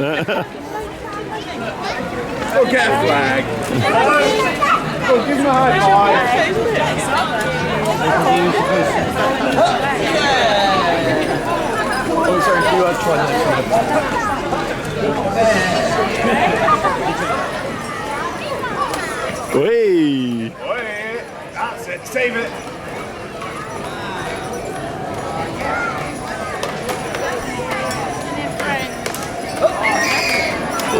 Go get a flag. Go give him a high five. Oh, sorry, you are trying to Whee! That's it, save it.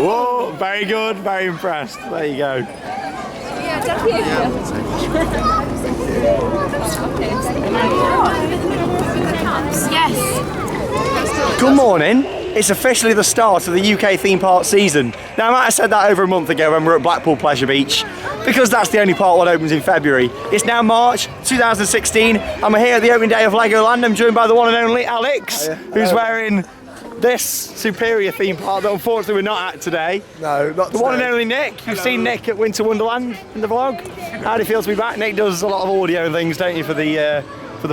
Whoa, very good, very impressed. There you go. Yeah, danke. Yes. Good morning. It's officially the start of the UK theme park season. Now, I might have said that over a month ago when we were at Blackpool Pleasure Beach, because that's the only part one opens in February. It's now March 2016, and we're here at the opening day of Legoland. I'm joined by the one and only Alex, who's wearing this superior theme park that unfortunately we're not at today. No, not the today. one and only Nick. You've seen Nick at Winter Wonderland in the vlog. How do you feel to be back? Nick does a lot of audio and things, don't you, for the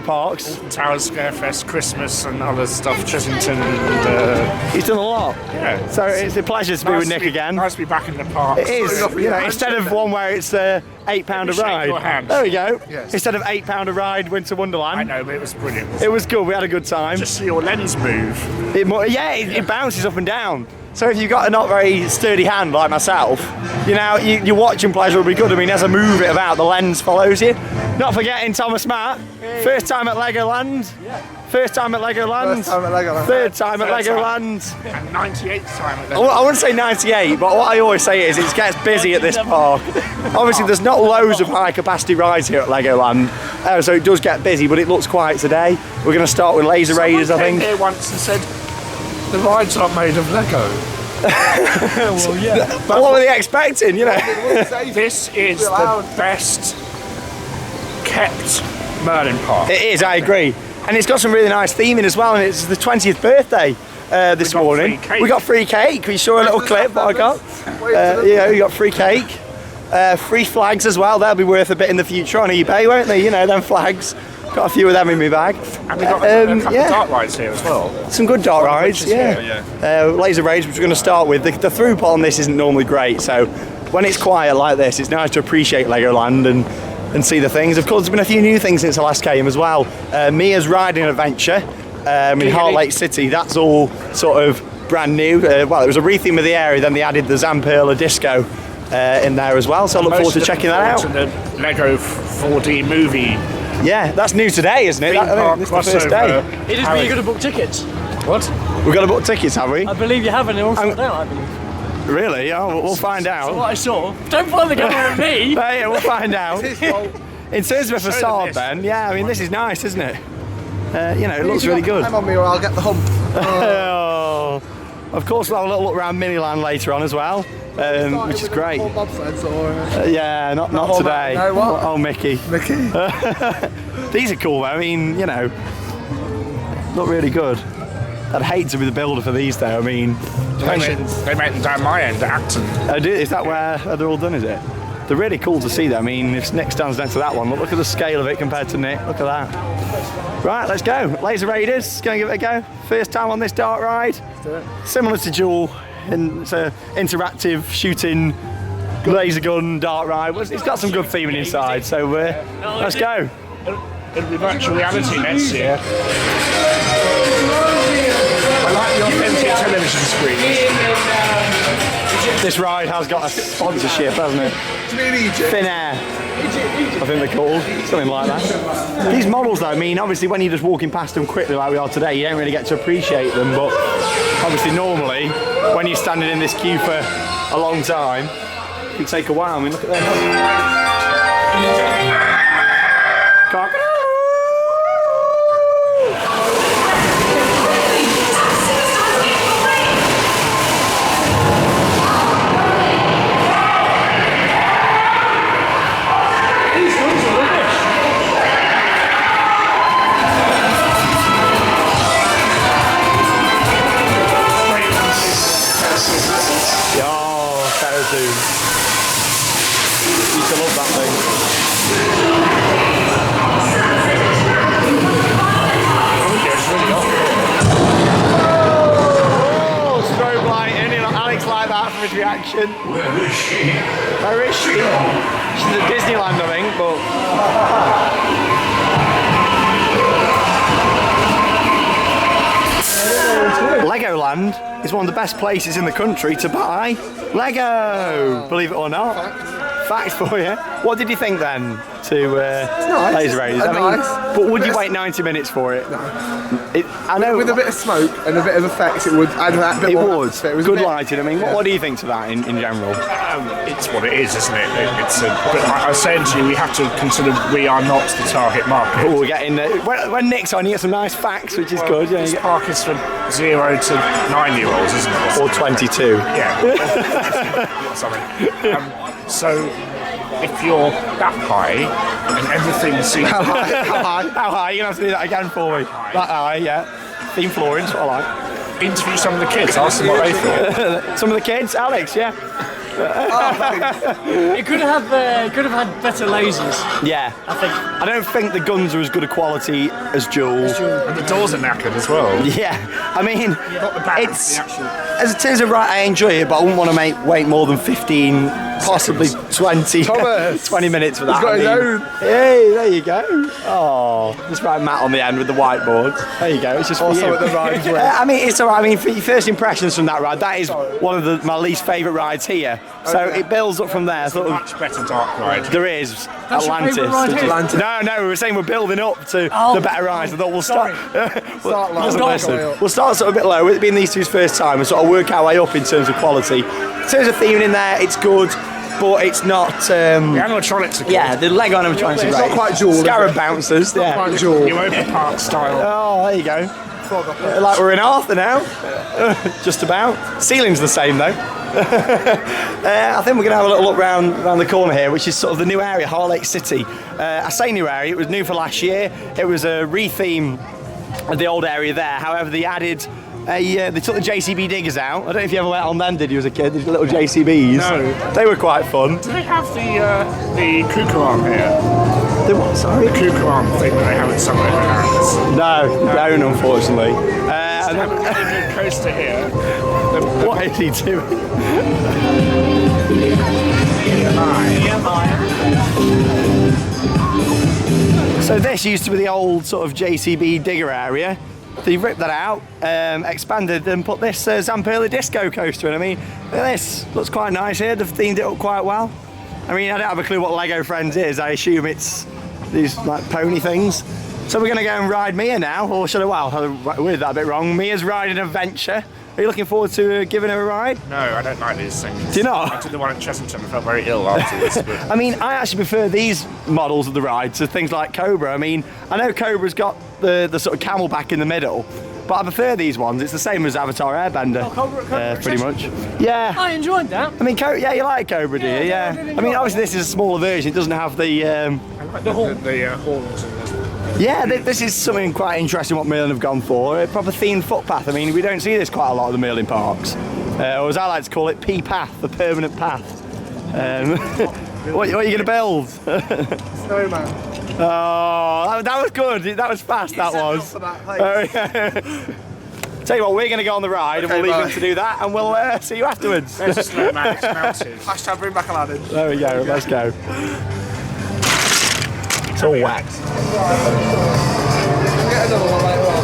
parks? Tower Scarefest, Christmas and other stuff, Chessington and... He's done a lot. Yeah. So it's a pleasure to be with Nick again. Nice to be back in the park. It is, you know, instead of one where it's £8 a ride. your hand. There we go. Yes. Instead of £8 a ride, Winter Wonderland. I know, but it was brilliant. It was good, we had a good time. Just see your lens move. It bounces up and down. So if you've got a not very sturdy hand like myself, you know, your watching pleasure will be good. I mean, as I move it about, the lens follows you. Not forgetting Thomas Matt, first time at Legoland. First time at Legoland. First time at Legoland. Third time at Legoland. And 98th time at I wouldn't say 98, but what I always say is it gets busy at this park. Obviously, there's not loads of high capacity rides here at Legoland, so it does get busy, but it looks quiet today. We're going to start with Laser Raiders, I think. Someone came here once and said, the rides aren't made of Lego. Well, yeah. But what were they expecting, you know? This is the best kept Merlin Park. It is, I agree. And it's got some really nice theming as well, and it's the 20th birthday this morning. We got free cake. We saw a little clip what I got. Yeah, we got free cake. Free flags as well. They'll be worth a bit in the future on eBay, won't they? You know, them flags. Got a few of them in my bag. And we got a couple of dark rides here as well. Some good dark rides, yeah. Laser Raids, which we're going to start with. The throughput on this isn't normally great, so when it's quiet like this, it's nice to appreciate Legoland and see the things. Of course, there's been a few new things since I last came as well. Mia's Riding Adventure in Heart Lake City. That's all sort of brand new. Well, it was a retheme of the area, then they added the Zamperla Disco in there as well, so I look forward to checking that out. And the Lego 4D movie. Yeah, that's new today, isn't it? I think this is the first day. It is where you're going to book tickets. What? We've got to book tickets, have we? I believe you have, and they're all sold out, I believe. Really? Oh, we'll find out. What I saw. Don't point the camera at me! Yeah, we'll find out. In terms of a facade then, yeah, I mean, this is nice, isn't it? You know, it looks really good. Come on me or I'll get the hump. Oh. Of course, we'll have a little look around Miniland later on as well, which is great. Yeah, not today. No, what? Oh, Mickey. Mickey. These are cool though, I mean, you know, look really good. I'd hate to be the builder for these though, I mean... They make them down my end at Acton. Is that where they're all done, is it? They're really cool to see though. I mean, if Nick stands next to that one, look at the scale of it compared to Nick, look at that. Right, let's go. Laser Raiders, gonna give it a go. First time on this dark ride. Let's do it. Similar to Jewel, it's an interactive shooting laser gun dark ride. It's got some good theming inside, so let's go. It'll be virtual reality next year. I like the authentic television screens. This ride has got a sponsorship, hasn't it? Thin Air, I think they're called, something like that. These models though, I mean, obviously when you're just walking past them quickly like we are today, you don't really get to appreciate them, but obviously normally, when you're standing in this queue for a long time, it can take a while. I mean, look at them. Used to love that thing. Oh, strobe light in and reaction. Where is she? Where is she? She's at Disneyland, I think, but... Legoland is one of the best places in the country to buy Lego, believe it or not. Facts for you. What did you think then to Laser Rays? I mean, but would you wait 90 minutes for it? No. I know. With a bit of smoke and a bit of effects, it would add that bit more. It would. Good lighting. I mean, what do you think to that in general? It's what it is, isn't it? But I was saying to you, we have to consider we are not the target market. Oh, we're getting when Nick's on, you get some nice facts, which is good. This park is for 0 to 9-year-olds, isn't it? Or 22. Yeah. Something. So, if you're that high and everything seems... How high? How high? You're going to have to do that again for me. That high, yeah. Theme flooring's what I like. Interview some of the kids, ask them what they thought. Some of the kids? Alex, yeah. It could have had better lasers. Yeah, I don't think the guns are as good a quality as Jules. And the doors are knackered as well. Yeah, I mean, Not the back, it's the actual... as it turns out, right, I enjoy it, but I wouldn't want to wait more than 15, possibly 20, 20 minutes for that. He's got his own. Hey, there you go. Oh, just write Matt on the end with the whiteboard. There you go. It's just for Also you. at the rides. I mean, it's alright. I mean, for your first impressions from that ride, that is one of my least favourite rides here. So it builds up from there. Sort of, Much better dark ride. there is That's your Atlantis. favourite ride here? Atlantis. No, we were saying we're building up to the better rides. I thought we'll start. Start low. We'll start sort of a bit low. With it being these two's first time, and sort of work our way up in terms of quality. In terms of theming in there, it's good, but it's not. The animatronics are good. Yeah, the Lego animatronics are It's great. not quite Jaws. Scarab bouncers. Yeah. Quite Jaws. New open park style. Oh, there you go. Like we're in Arthur now. Just about. Ceiling's the same though. I think we're going to have a little look round the corner here, which is sort of the new area, Heart Lake City. I say new area, it was new for last year. It was a re-theme of the old area there. However, they added they took the JCB diggers out. I don't know if you ever went on them, did you, as a kid? These little JCBs. No. They were quite fun. Do they have the Kukuram here? The what, sorry? The Kukuram thing that they have in some of their parents. No, they don't, unfortunately. They have a really good coaster here. What is he doing? So this used to be the old sort of JCB digger area. They ripped that out, expanded and put this Zamperla disco coaster in. I mean, look at this, looks quite nice here. They've themed it up quite well. I mean, I don't have a clue what Lego Friends is. I assume it's these like pony things. So we're going to go and ride Mia now, or should I? Well, I worded that a bit wrong. Mia's riding Adventure. Are you looking forward to giving her a ride? No, I don't like these things. Do you not? I did the one at Chessington. I felt very ill afterwards. But... I mean, I actually prefer these models of the ride to things like Cobra. I mean, I know Cobra's got the sort of camelback in the middle, but I prefer these ones. It's the same as Avatar Airbender, Cobra pretty much. Yeah. I enjoyed that. I mean, yeah, you like Cobra, do you? Yeah. I really I mean, obviously this is a smaller version. It doesn't have the. I like the horns and the... Yeah, this is something quite interesting what Merlin have gone for. A proper themed footpath. I mean, we don't see this quite a lot of the Merlin parks. Or as I like to call it, P-path, the permanent path. What are you going to build? Snowman. Oh, that was good. That was fast, that was. Tell you what, we're going to go on the ride and we'll leave him to do that and we'll see you afterwards. There's a snowman, it's mounted. Hashtag bring back Aladdin. There we go, let's go. It's all wet. Get another one later on.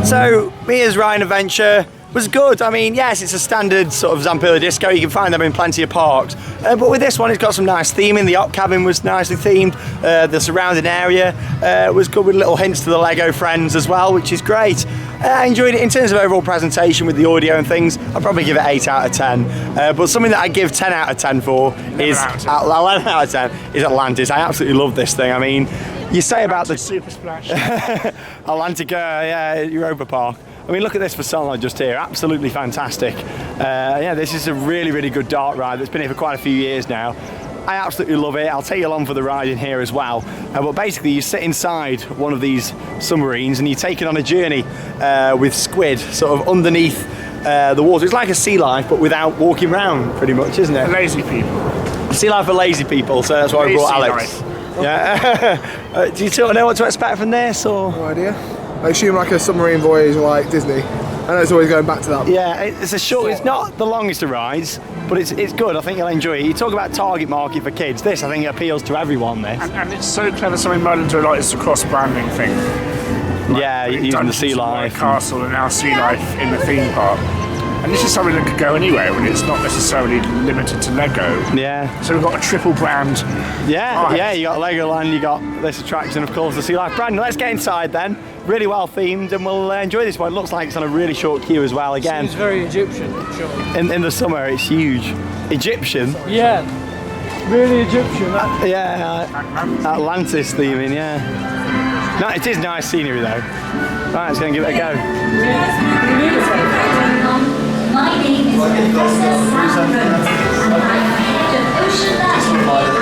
So, Mia's Rhine Adventure was good. I mean, yes, it's a standard sort of Zamperla disco. You can find them in plenty of parks. But with this one, it's got some nice theming. The op cabin was nicely themed. The surrounding area was good with little hints to the Lego Friends as well, which is great. I enjoyed it in terms of overall presentation with the audio and things. I'd probably give it 8 out of 10. But something that I give 10 out of 10 for is 11 out of 10 is Atlantis. I absolutely love this thing. I mean, you say about the Super Splash. Atlantica, yeah, Europa Park. I mean, look at this facade just here, absolutely fantastic. Yeah, this is a really, really good dark ride that's been here for quite a few years now. I absolutely love it. I'll take you along for the ride in here as well. But basically, you sit inside one of these submarines and you're taken on a journey with squid sort of underneath the water. It's like a sea life, but without walking around, pretty much, isn't it? Lazy people. Sea life for lazy people, so that's why we brought Lazy Alex. Yeah. Do you sort of know what to expect from this, or? No idea. I assume like a submarine voyage like Disney. I know it's always going back to that. Yeah, it's a short. It's not the longest of rides, but it's good. I think you'll enjoy it. You talk about target market for kids. This, I think, appeals to everyone. This. And it's so clever. Something Merlin do like it's a cross-branding thing. Yeah, using the sea life. Castle and now sea life in the theme park. And this is something that could go anywhere, and it's not necessarily limited to Lego. Yeah. So we've got a triple brand. Yeah, ride. yeah. You got Legoland, you got this attraction, of course, the sea life brand. Let's get inside then. Really well themed, and we'll enjoy this one. It looks like it's on a really short queue as well. Again, It's very Egyptian, sure. in the summer, it's huge. Egyptian. Yeah, really Egyptian. Yeah, Atlantis theming. Yeah. No, it is nice scenery though. Right, let's go and give it a go. My name is Professor Sam Rhodes, and I'm head of Ocean Learning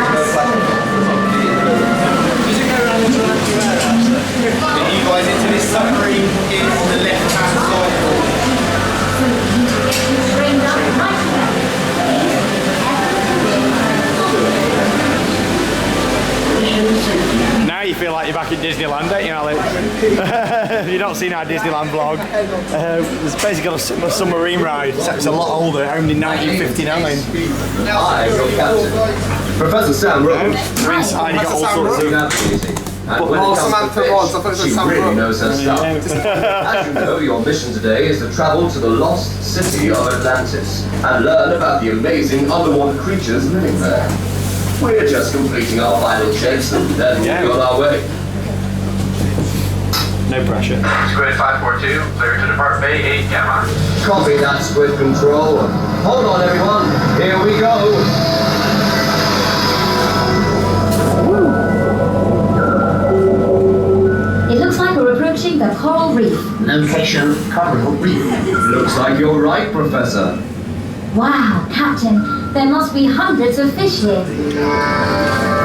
Get you guys into this submarine in on the left-hand side. So we need to get you trained up right away. Now you feel like you're back in Disneyland, don't you, Alex? If you've not seen our Disneyland vlog, there's basically a submarine ride. It's a lot older, owned in 1959. Hi, your captain. Professor Sam Rhodes. We're inside, you got all sorts of... Samantha Rods, I thought it was she Sam really Rhodes. knows her stuff. As you know, your mission today is to travel to the lost city of Atlantis and learn about the amazing underwater creatures living there. We're just completing our final checks and then we'll be on our way. No pressure. Squid 542, clear to depart Bay 8 Gamma. Copy that, Squid Control. Hold on, everyone. Here we go. It looks like we're approaching the coral reef. Location, Coral Reef. Looks like you're right, Professor. Wow, Captain, there must be hundreds of fish here.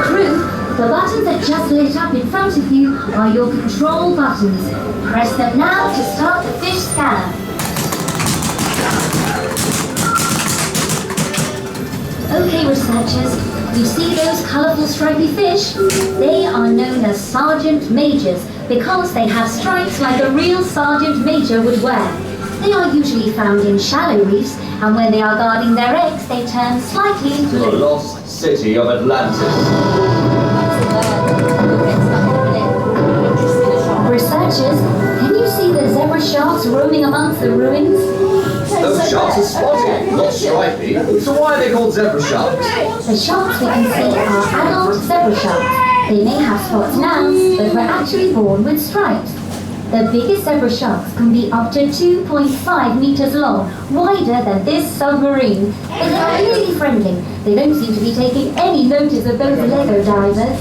Crew, the buttons that just lit up in front of you are your control buttons. Press them now to start the fish scanner. Okay, researchers, you see those colourful stripy fish? They are known as sergeant majors because they have stripes like a real sergeant major would wear. They are usually found in shallow reefs, and when they are guarding their eggs, they turn slightly To the blue. lost city of Atlantis. Researchers, can you see the zebra sharks roaming amongst the ruins? Those sharks are spotty, not stripy. So why are they called zebra sharks? The sharks we can see are adult zebra sharks. They may have spots now, but were actually born with stripes. The biggest zebra sharks can be up to 2.5 meters long, wider than this submarine. But they are really friendly. They don't seem to be taking any notice of those Lego divers.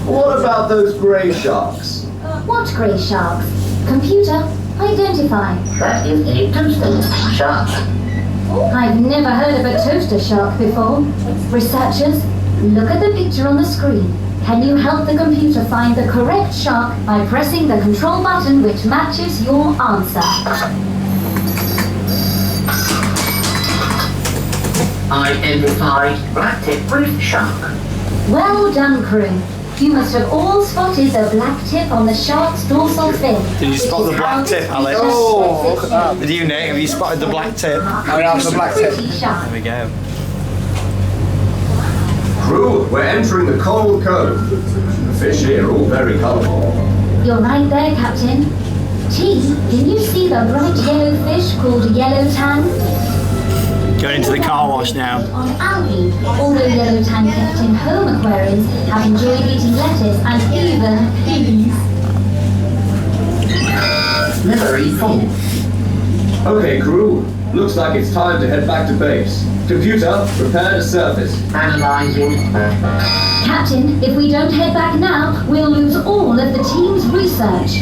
What about those grey sharks? What grey sharks? Computer, identify. That is a toaster shark. I've never heard of a toaster shark before. Researchers, look at the picture on the screen. Can you help the computer find the correct shark by pressing the control button which matches your answer? Identified black tip reef shark. Well done, crew. You must have all spotted the black tip on the shark's dorsal fin. Did you spot the black tip, Alex? Oh, look at that. Did you, Nick? Have you spotted the black tip? I have the black tip. Shark. There we go. Crew, we're entering the Coral Cove. The fish here are all very colourful. You're right there, Captain. T, can you see the bright yellow fish called yellow tan? Going into the car wash now. On algae, although yellow tan kept in home aquariums have enjoyed eating lettuce and even peas. Livery full. Okay, crew. Looks like it's time to head back to base. Computer, prepare to surface. Analyzing. Captain, if we don't head back now, we'll lose all of the team's research.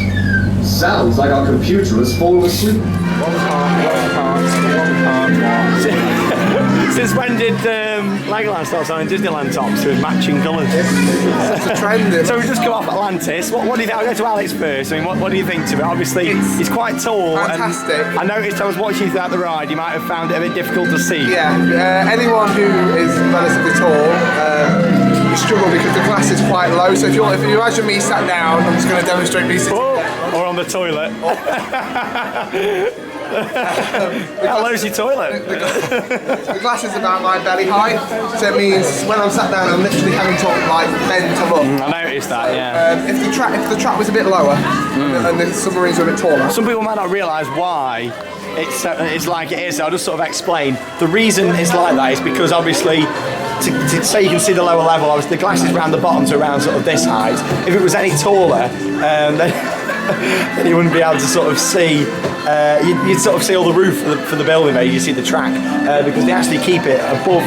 Sounds like our computer has fallen asleep. Since Since when did Legoland start selling Disneyland tops with matching colours? It's a trend. So we've just come off Atlantis. What do you think? I'll go to Alex first. I mean, what do you think to it? Obviously, it's quite tall. Fantastic. And I noticed I was watching you throughout the ride. You might have found it a bit difficult to see. Yeah, anyone who is relatively tall, you struggle because the glass is quite low. So if you imagine me sat down, I'm just going to demonstrate me sitting down. Or on the toilet. How low's your toilet? The glass is about my belly height, so it means when I'm sat down, I'm literally having to like bend to look. I noticed that, yeah. If the track was a bit lower and the submarines were a bit taller. Some people might not realise why it's like it is. So I'll just sort of explain. The reason it's like that is because obviously, to say you can see the lower level, obviously the glass is around the bottom to around sort of this height. If it was any taller, then you wouldn't be able to sort of see. You'd sort of see all the roof for the building there. You see the track because they actually keep it above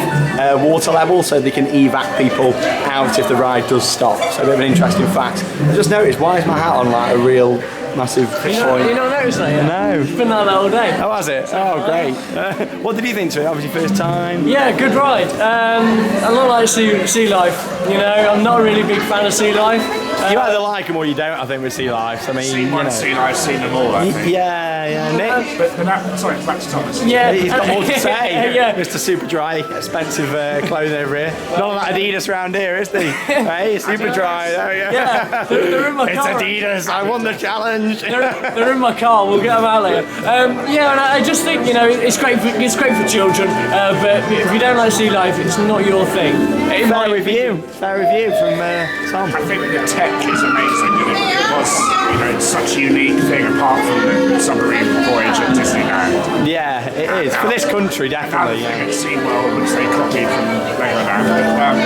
water level so they can evac people out if the ride does stop. So a bit of an interesting fact. I just noticed, why is my hat on like a real massive fish point? You not noticed that yet? No. It's been like that all day. Oh, has it? Oh, great. What did you think to it? Obviously, first time. Yeah, good ride. I don't like sea life. You know, I'm not a really big fan of sea life. You either like them or you don't, I think, with sea life. I mean, Seen one, seen I've seen them all, I think. Yeah, Nick. But sorry, back to Thomas. Yeah, He's got more to say. Yeah. Mr. Super Dry, expensive clothing over here. None of that Adidas round here, is he? Hey, Super Dry. There we go. Yeah, they're in my It's car. Adidas. I won the challenge. They're in my car. We'll get them out later. Yeah, and I just think it's great for children. But if you don't like sea life, it's not your thing. Fair review from Tom. I think the tech is amazing. It was, it's such a unique thing apart from the submarine voyage at Disneyland. Yeah, it is. For this country, definitely. Another thing at SeaWorld, which they copied from Legoland.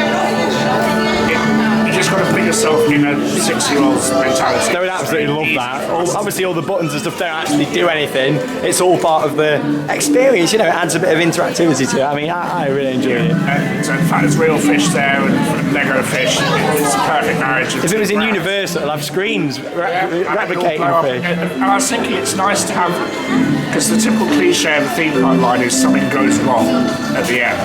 You just got to put yourself in a 6-year-old's mentality. They would absolutely love that. Obviously, all the buttons and stuff don't actually do anything. It's all part of the experience. It adds a bit of interactivity to it. I mean, I really enjoy it. So in fact, there's real fish there and Lego fish. It's a perfect marriage. If it was in Universal, it'll have screens replicating the fish. And I was thinking it's nice to have, because the typical cliche of a theme park line is something goes wrong at the end.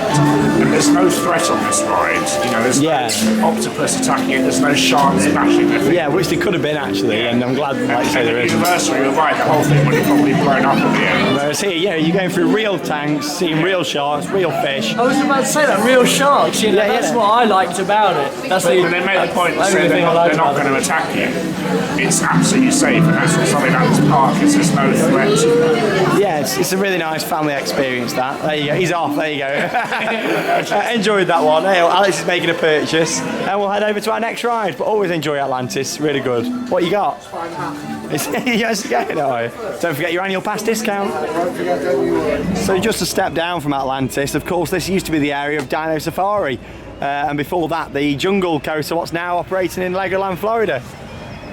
And there's no threat on this ride. There's no octopus attacking it, there's no sharks bashing the thing. Yeah, which there could have been actually, and I'm glad, like you say, there is. Universal, you're right, the whole thing would have probably blown up at the end. Whereas here, you're going through real tanks, seeing real sharks, real fish. I was about to say that, real sharks. That's what I liked about it. But they made the point that they're not going to attack you. It's absolutely safe, and that's what something like this park is. There's no threat. Yeah, it's a really nice family experience. That. There you go. He's off. There you go. Enjoyed that one. Hey, Alex is making a purchase, and we'll head over to our next ride. But always enjoy Atlantis. Really good. What you got? Yes, don't forget your annual pass discount. So just a step down from Atlantis, of course, this used to be the area of Dino Safari, and before that, the Jungle Coaster, what's now operating in Legoland, Florida.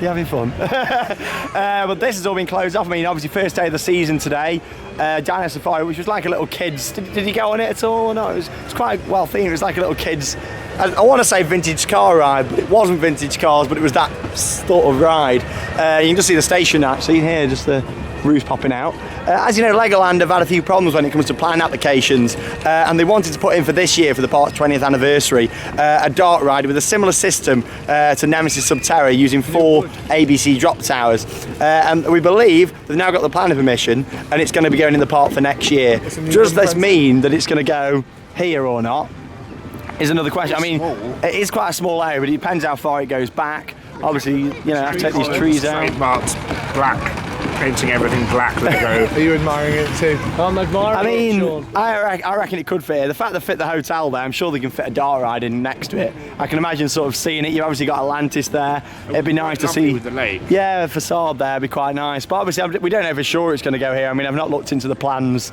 You having fun? But this has all been closed off. I mean, obviously, first day of the season today. Dino Safari, which was like a little kids. Did you go on it at all? Or not? It was quite well themed. It was like a little kids. I want to say vintage car ride, but it wasn't vintage cars. But it was that sort of ride. You can just see the station actually here, just the roofs popping out. As you know, Legoland have had a few problems when it comes to planning applications, and they wanted to put in for this year, for the park's 20th anniversary, a dart ride with a similar system to Nemesis Subterra, using 4 ABC drop towers. And we believe they've now got the planning permission, and it's going to be going in the park for next year. Does this mean that it's going to go here or not? Is another question. I mean, it is quite a small area, but it depends how far it goes back. Obviously, have to take these trees out. Trademarked black. Painting everything black Lego. Are you admiring it too? I'm admiring it, I reckon it could fit here. The fact they fit the hotel there, I'm sure they can fit a dart ride in next to it. I can imagine sort of seeing it. You've obviously got Atlantis there. It'd be nice to see. With the lake. Yeah, the facade there would be quite nice. But obviously, we don't know for sure it's going to go here. I mean, I've not looked into the plans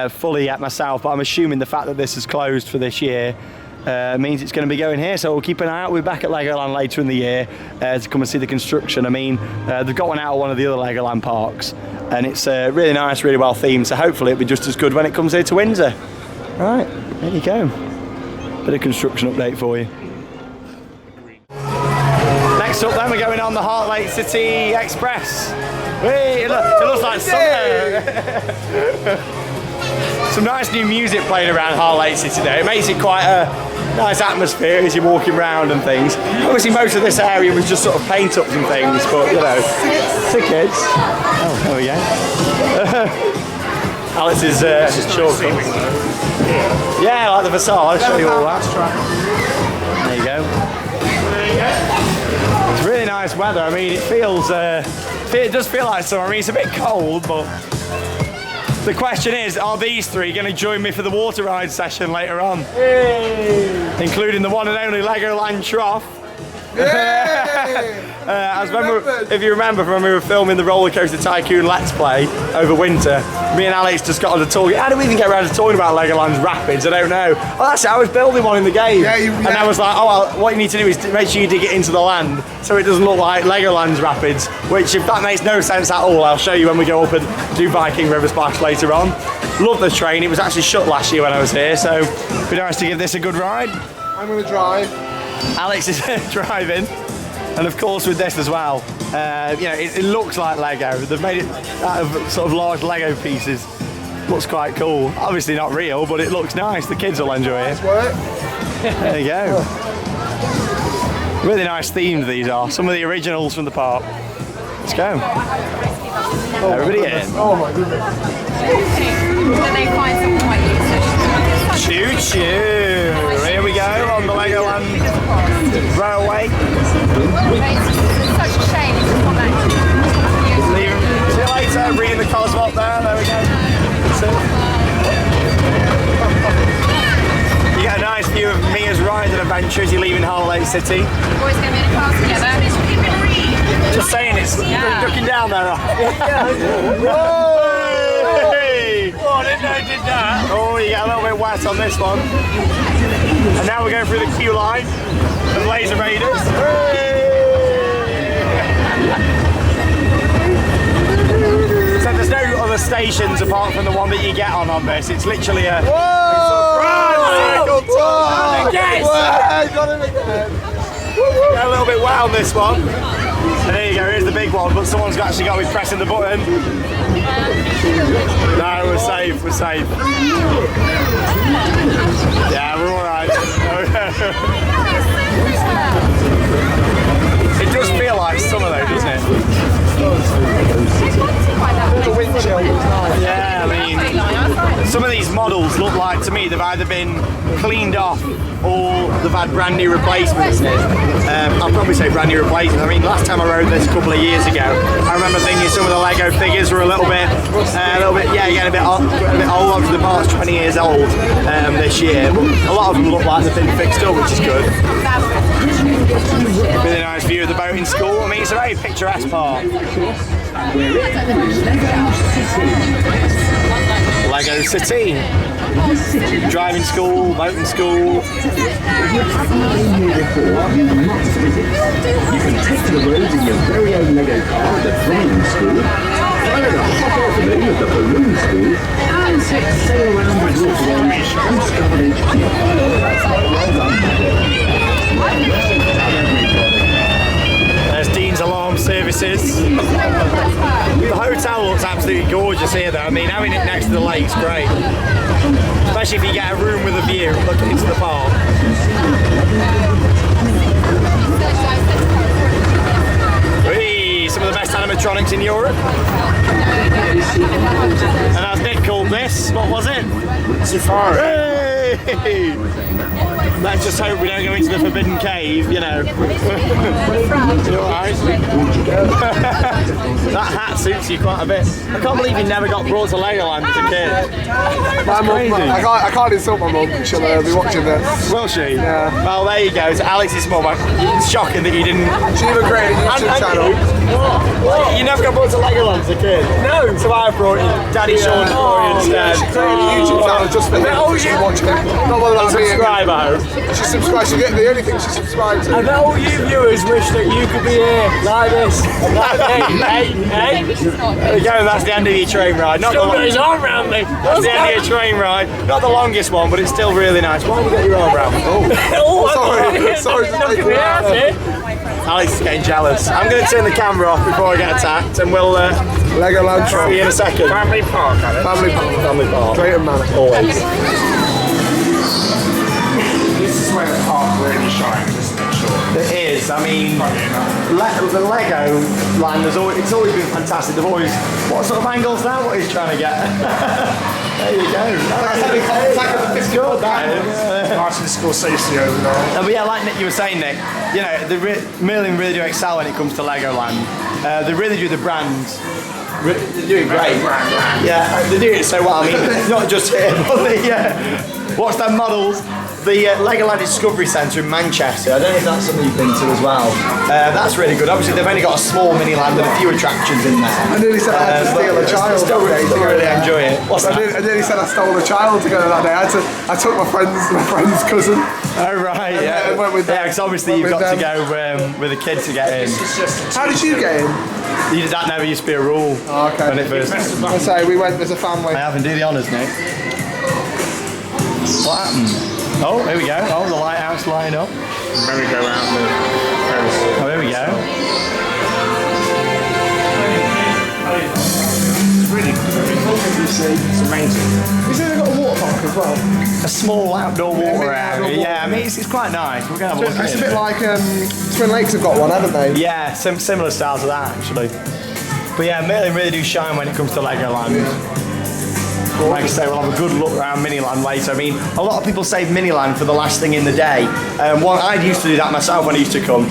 fully yet myself, but I'm assuming the fact that this is closed for this year means it's going to be going here, so we'll keep an eye out. We'll be back at Legoland later in the year to come and see the construction. I mean, they've got one out of one of the other Legoland parks, and it's really nice, really well themed, so hopefully it'll be just as good when it comes here to Windsor. Right, there you go. Bit of construction update for you. Next up then, we're going on the Heart Lake City Express. Wait, it looks like summer. Some nice new music playing around Harley City today. It makes it quite a nice atmosphere as you're walking around and things. Obviously most of this area was just sort of paint-ups and things, but you know, tickets. Oh, there we go. Alex's shortcut. Yeah, like the facade, I'll show you all that. There you go. It's really nice weather. I mean, it feels, it does feel like summer. I mean, it's a bit cold, but the question is, are these three going to join me for the water ride session later on? Hey. Including the one and only Legoland Trough. If you remember from when we were filming the Roller Coaster Tycoon Let's Play over winter, me and Alex just got on to talking. How did we even get around to talking about Legoland's Rapids? I don't know. Well, that's it. I was building one in the game. And I was like, oh, well, what you need to do is to make sure you dig it into the land so it doesn't look like Legoland's Rapids, which, if that makes no sense at all, I'll show you when we go up and do Viking River Splash later on. Love the train. It was actually shut last year when I was here, so it'd be nice to give this a good ride. I'm going to drive. Alex is driving, and of course with this as well, you know, it looks like Lego. They've made it out of sort of large Lego pieces. Looks quite cool. Obviously not real, but it looks nice. The kids will enjoy it. There you go. Really nice themed these are. Some of the originals from the park. Let's go. Everybody in. Oh my goodness. Choo choo! Here we go on the Legoland Railway. Such a shame. See you later, reading the Cosmos there we go. You get a nice view of Mia's Rise and Adventure as you're leaving Harley City. Boys going to be in a class together. Just saying, it's looking down there. Oh, I didn't know I did that. Oh, you get a little bit wet on this one. And now we're going through the queue line of Laser Raiders. So there's no other stations apart from the one that you get on this. It's literally a Yes! Got him again. Got a little bit wet on this one. And there you go, here's the big one, but someone's actually got to be pressing the button. No, we're safe, we're safe. Yeah, we're alright. It does feel like summer though, doesn't it? The wind chill. Yeah, I mean, some of these models look like, to me, they've either been cleaned off or they've had brand new replacements. I'll probably say brand new replacements. I mean, last time I rode this a couple of years ago, I remember thinking some of the Lego figures were a little bit, yeah, getting a bit old. Obviously, the part's 20 years old this year, but a lot of them look like they've been fixed up, which is good. Really nice view of the boating school. I mean, it's a very picturesque park. Lego City. Driving school, boating school. You can take to the roads in your very own Lego car at the flying school, fire the hot air balloon at the balloon school, and sail around the waterway and discover There's Dean's Alarm Services. The hotel looks absolutely gorgeous here though. I mean, having it next to the lake's great. Especially if you get a room with a view looking into the park. Whee! Some of the best animatronics in Europe. And as Nick called this, what was it? Safari. Hey! Let's just hope we don't go into the Forbidden Cave, you know. You alright? That hat suits you quite a bit. I can't believe you never got brought to Legoland as a kid. That's crazy. I can't insult my mum, she'll be watching this. Will she? Yeah. Well, there you go. So Alex's mum, it's shocking that you didn't... She even created a YouTube channel. What? You never got brought to Legoland as a kid? No. So I brought you. Daddy Sean brought you instead. She created a YouTube channel just for him. She watched it. Not whether that's me. Subscribe, I hope. She subscribed. She get the only thing she subscribed to. I bet all you viewers wish that you could be here like this. Like, hey. There you go, that's the end of your train ride. Not Still got his arm around me. That's the end of your train ride. Not the longest one, but it's still really nice. Why have you got your arm around? Oh, Sorry to take you out. Alex is getting jealous. I'm going to turn the camera off before I get attacked, and we'll Legoland See Trump. you in a second. Family Park, Alex. Family Park. Family Park. Drayton Manor. Always. This is where the park really shines, isn't it, Sean? It is. I mean, Funny enough. the Lego land it's always been fantastic. They've always. What sort of angles now? What he's trying to get? There you go. It's good. That is. Martin Scorsese over there. No, but yeah, like Nick, you were saying, Nick, you know, Merlin really do excel when it comes to Legoland. They really do the brands. They're doing great. Yeah, they do it so well. I mean, it's not just here, but what's their models? The Legoland Discovery Centre in Manchester. I don't know if that's something you've been to as well. That's really good. Obviously, they've only got a small mini land and a few attractions in there. I nearly said I had to steal a child. Still really enjoy it. What's that? I nearly said I stole a child to go that day. I took my friend's cousin. Oh right, yeah. And went with them. Yeah, because obviously you've got to go with a kid to get in. How did you get in? That never used to be a rule. Oh, okay. When it first. I say we went as a family. I haven't do the honours, Nick. What happened? Oh, here we go. Oh, the lighthouse line up. Merry-go-round the coast. Oh, here we go. It's really it's amazing. You see they've got a water park as well? A small outdoor water area. Yeah, I mean, it's quite nice. We're going to have a look at it. It's a bit like Twin Lakes have got one, haven't they? Yeah, similar styles to that, actually. But yeah, Merlin really do shine when it comes to Legoland. Like I say, we'll have a good look around Miniland later. I mean, a lot of people save Miniland for the last thing in the day. I used to do that myself when I used to come.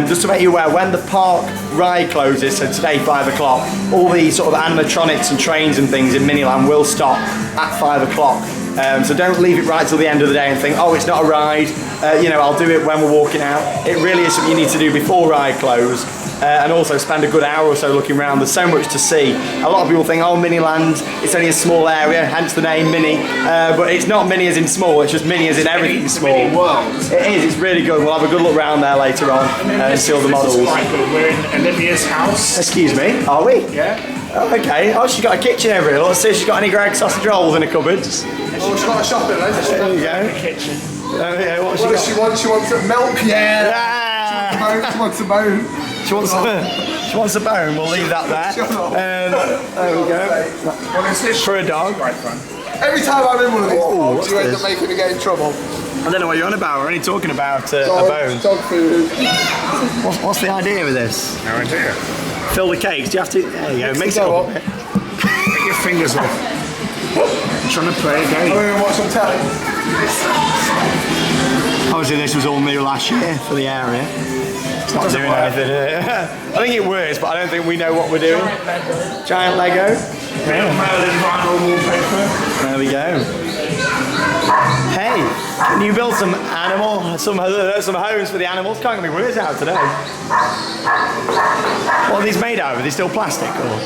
Just to make you aware, when the park ride closes, so today 5 o'clock, all the sort of animatronics and trains and things in Miniland will stop at 5 o'clock. So don't leave it right till the end of the day and think, oh, it's not a ride, I'll do it when we're walking out. It really is something you need to do before ride close. And also spend a good hour or so looking around. There's so much to see. A lot of people think, oh, Miniland, it's only a small area, hence the name Mini. But it's not Mini as in small, it's just Mini as in everything small. It is, it's really good. We'll have a good look around there later on and see all the models. This is quite good. We're in Olivia's house. Excuse me, are we? Yeah. Oh, okay. Oh, she's got a kitchen over here. Let's see if she's got any Greggs sausage rolls in her cupboard. Oh, she's got a shopping list. There you go. The kitchen. What What does she want? She wants some milk. Yeah. She wants a bone. She wants a bone. We'll leave that there. There we go. What is this? For a dog. Quite fun. Every time I'm in one of these parks, what's you end this? up making me get in trouble. I don't know what you're on about. We're only talking about a bone. Dog food. What's the idea with this? No idea. Fill the cakes. Do you have to? There you go. Mix it up. Get your fingers off. I'm trying to play a game. I'm going to watch some telly. Obviously, this was all new last year for the area. It's not doing anything. I think it works, but I don't think we know what we're doing. Giant Lego. Merlin vinyl wallpaper. There we go. Hey, can you build some some homes for the animals? Can't get my words out today. What are these made out of? Are they still plastic or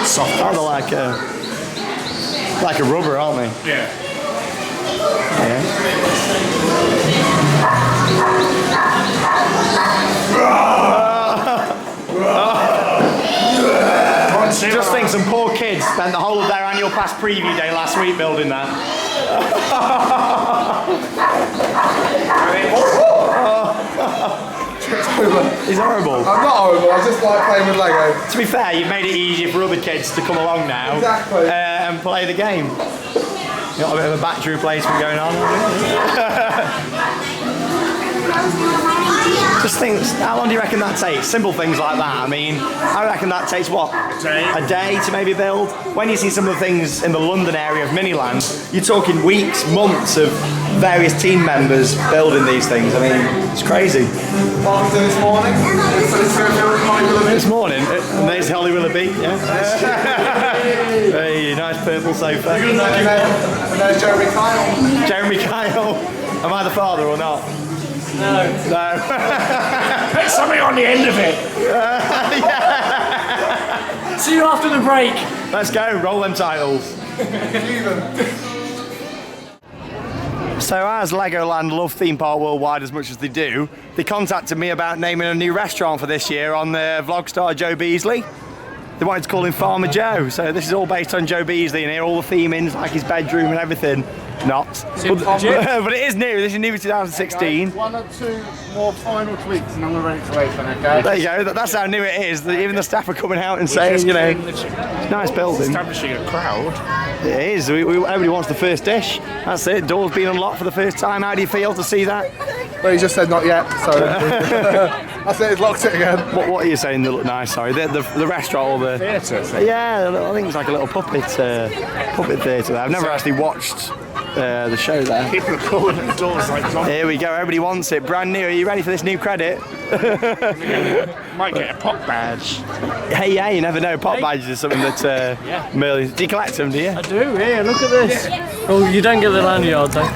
Soft. oh, they're like a rubber, aren't they? Yeah. Yeah. Just think, some poor kids spent the whole of their annual pass preview day last week building that. It's horrible. I'm not horrible, I just like playing with Lego. To be fair, you've made it easier for other kids to come along now and play the game. You got a bit of a battery replacement going on. Just think, how long do you reckon that takes? Simple things like that. I mean, I reckon that takes what? A day to maybe build. When you see some of the things in the London area of Miniland, you're talking weeks, months of various team members building these things. I mean, it's crazy. What I'm doing this morning? This morning, and there's Holly Willoughby, yeah. Hey, nice purple sofa. And there's Jeremy Kyle. Jeremy Kyle. Am I the father or not? No. Put something on the end of it. Yeah. See you after the break. Let's go, roll them titles. So as Legoland love theme park worldwide as much as they do, they contacted me about naming a new restaurant for this year on the vlog star Joe Beasley. They wanted to call him Farmer Joe, so this is all based on Joe Beasley and here all the themings, like his bedroom and everything. not. But it is new. This is new for 2016. One or two more final tweaks and I'm ready to open, okay? There you go. That's how new it is. Even the staff are coming out and saying, you know, it's a nice building. Establishing a crowd. It is. Everybody wants the first dish. That's it. Door's been unlocked for the first time. How do you feel to see that? Well, he just said not yet, so that's it. He's locked it again. What are you saying? They look nice. Sorry, the restaurant or the theatre. Yeah, I think it's like a little puppet theatre there. I've never actually watched the show there. People are calling at the doors like zombies. Here we go. Everybody wants it. Brand new. Are you ready for this new credit? Might get a pop badge. Hey, yeah, you never know. Pop badges is something that Merlin. Do you collect them? Do you? I do. Yeah, look at this. Oh, you don't get the lanyard though.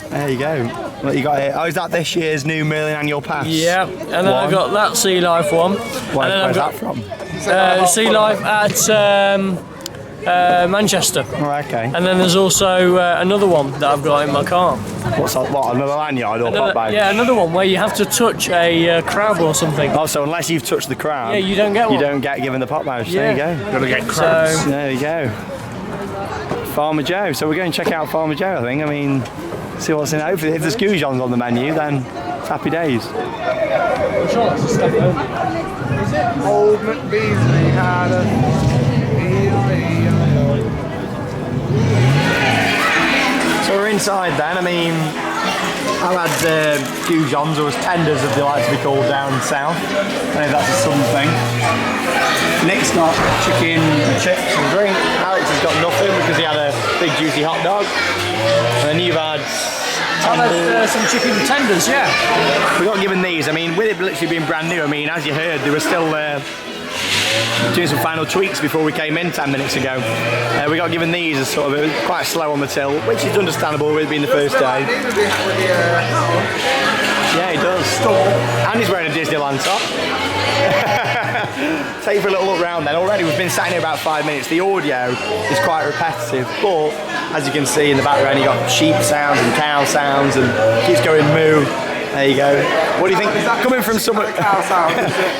There you go. What you got here? Oh, is that this year's new Merlin annual pass? Yeah, and then I've got that Sea Life one. Where's that from? Sea Life at Manchester. Oh, okay. And then there's also another one that I've got in my car. What's that? What, another lanyard or pop badge? Yeah, another one where you have to touch a crab or something. Oh, so unless you've touched the crab, yeah, you don't get one. You don't get given the pop badge. Yeah. There you go. Gotta get crabs. So, there you go. Farmer Joe. So we're going to check out Farmer Joe, I think. I mean, see what's in it. Hopefully, if there's goujons on the menu, then it's happy days. I'm sure that's a step over. Is it? Old McBeasley had a... So we're inside then. I mean, I've had goujons, or as tenders as they like to be called down south. I don't know if that's a southern thing. Nick's got chicken, chips and drink. Alex has got nothing because he had a big juicy hot dog. And then you've had... I've had some chicken tenders, yeah. We got given these. I mean, with it literally being brand new, I mean, as you heard, they were still doing some final tweaks before we came in 10 minutes ago. We got given these as sort of quite slow on the till, which is understandable with it being the first day. Yeah, he does. And he's wearing a Disneyland top. Take for a little look round then. Already we've been sat here about 5 minutes. The audio is quite repetitive, but as you can see in the background, you've got sheep sounds and cow sounds and keeps going moo. There you go. What do you think? Coming from someone,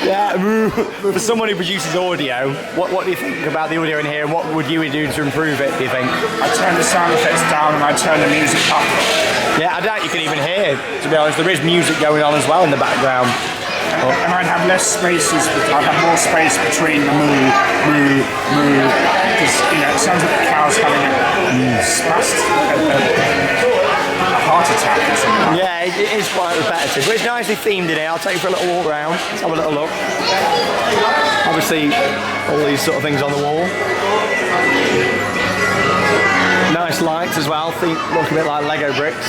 yeah, for someone who produces audio, what do you think about the audio in here, and what would you do to improve it? Do you think? I turn the sound effects down and I turn the music up. Yeah, I doubt you can even hear. To be honest, there is music going on as well in the background. And I'd have less spaces. I'd have more space between the moo, because you know it sounds like the cow's having a heart attack or something. Yeah, it is quite repetitive, but it's nicely themed in here. I'll take you for a little walk round. Let's have a little look. Obviously, all these sort of things on the wall. Nice lights as well. Look a bit like Lego bricks.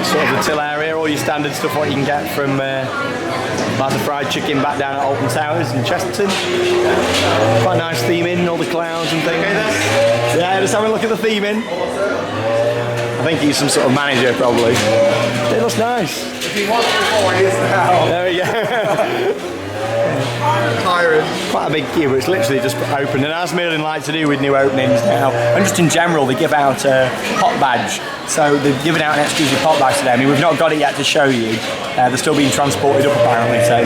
Sort of the till area, all your standard stuff what you can get from like the fried chicken back down at Alton Towers in Chesterton. Quite nice theming, all the clouds and things. Yeah, just having a look at the theming. I think he's some sort of manager probably. It looks nice. If he wants before, he is now. There we go. Tiring. Quite a big queue, but it's literally just opened, and as Merlin likes to do with new openings now, and just in general, they give out a pot badge. So they've given out an exclusive pot badge today. I mean, we've not got it yet to show you. They're still being transported up apparently, so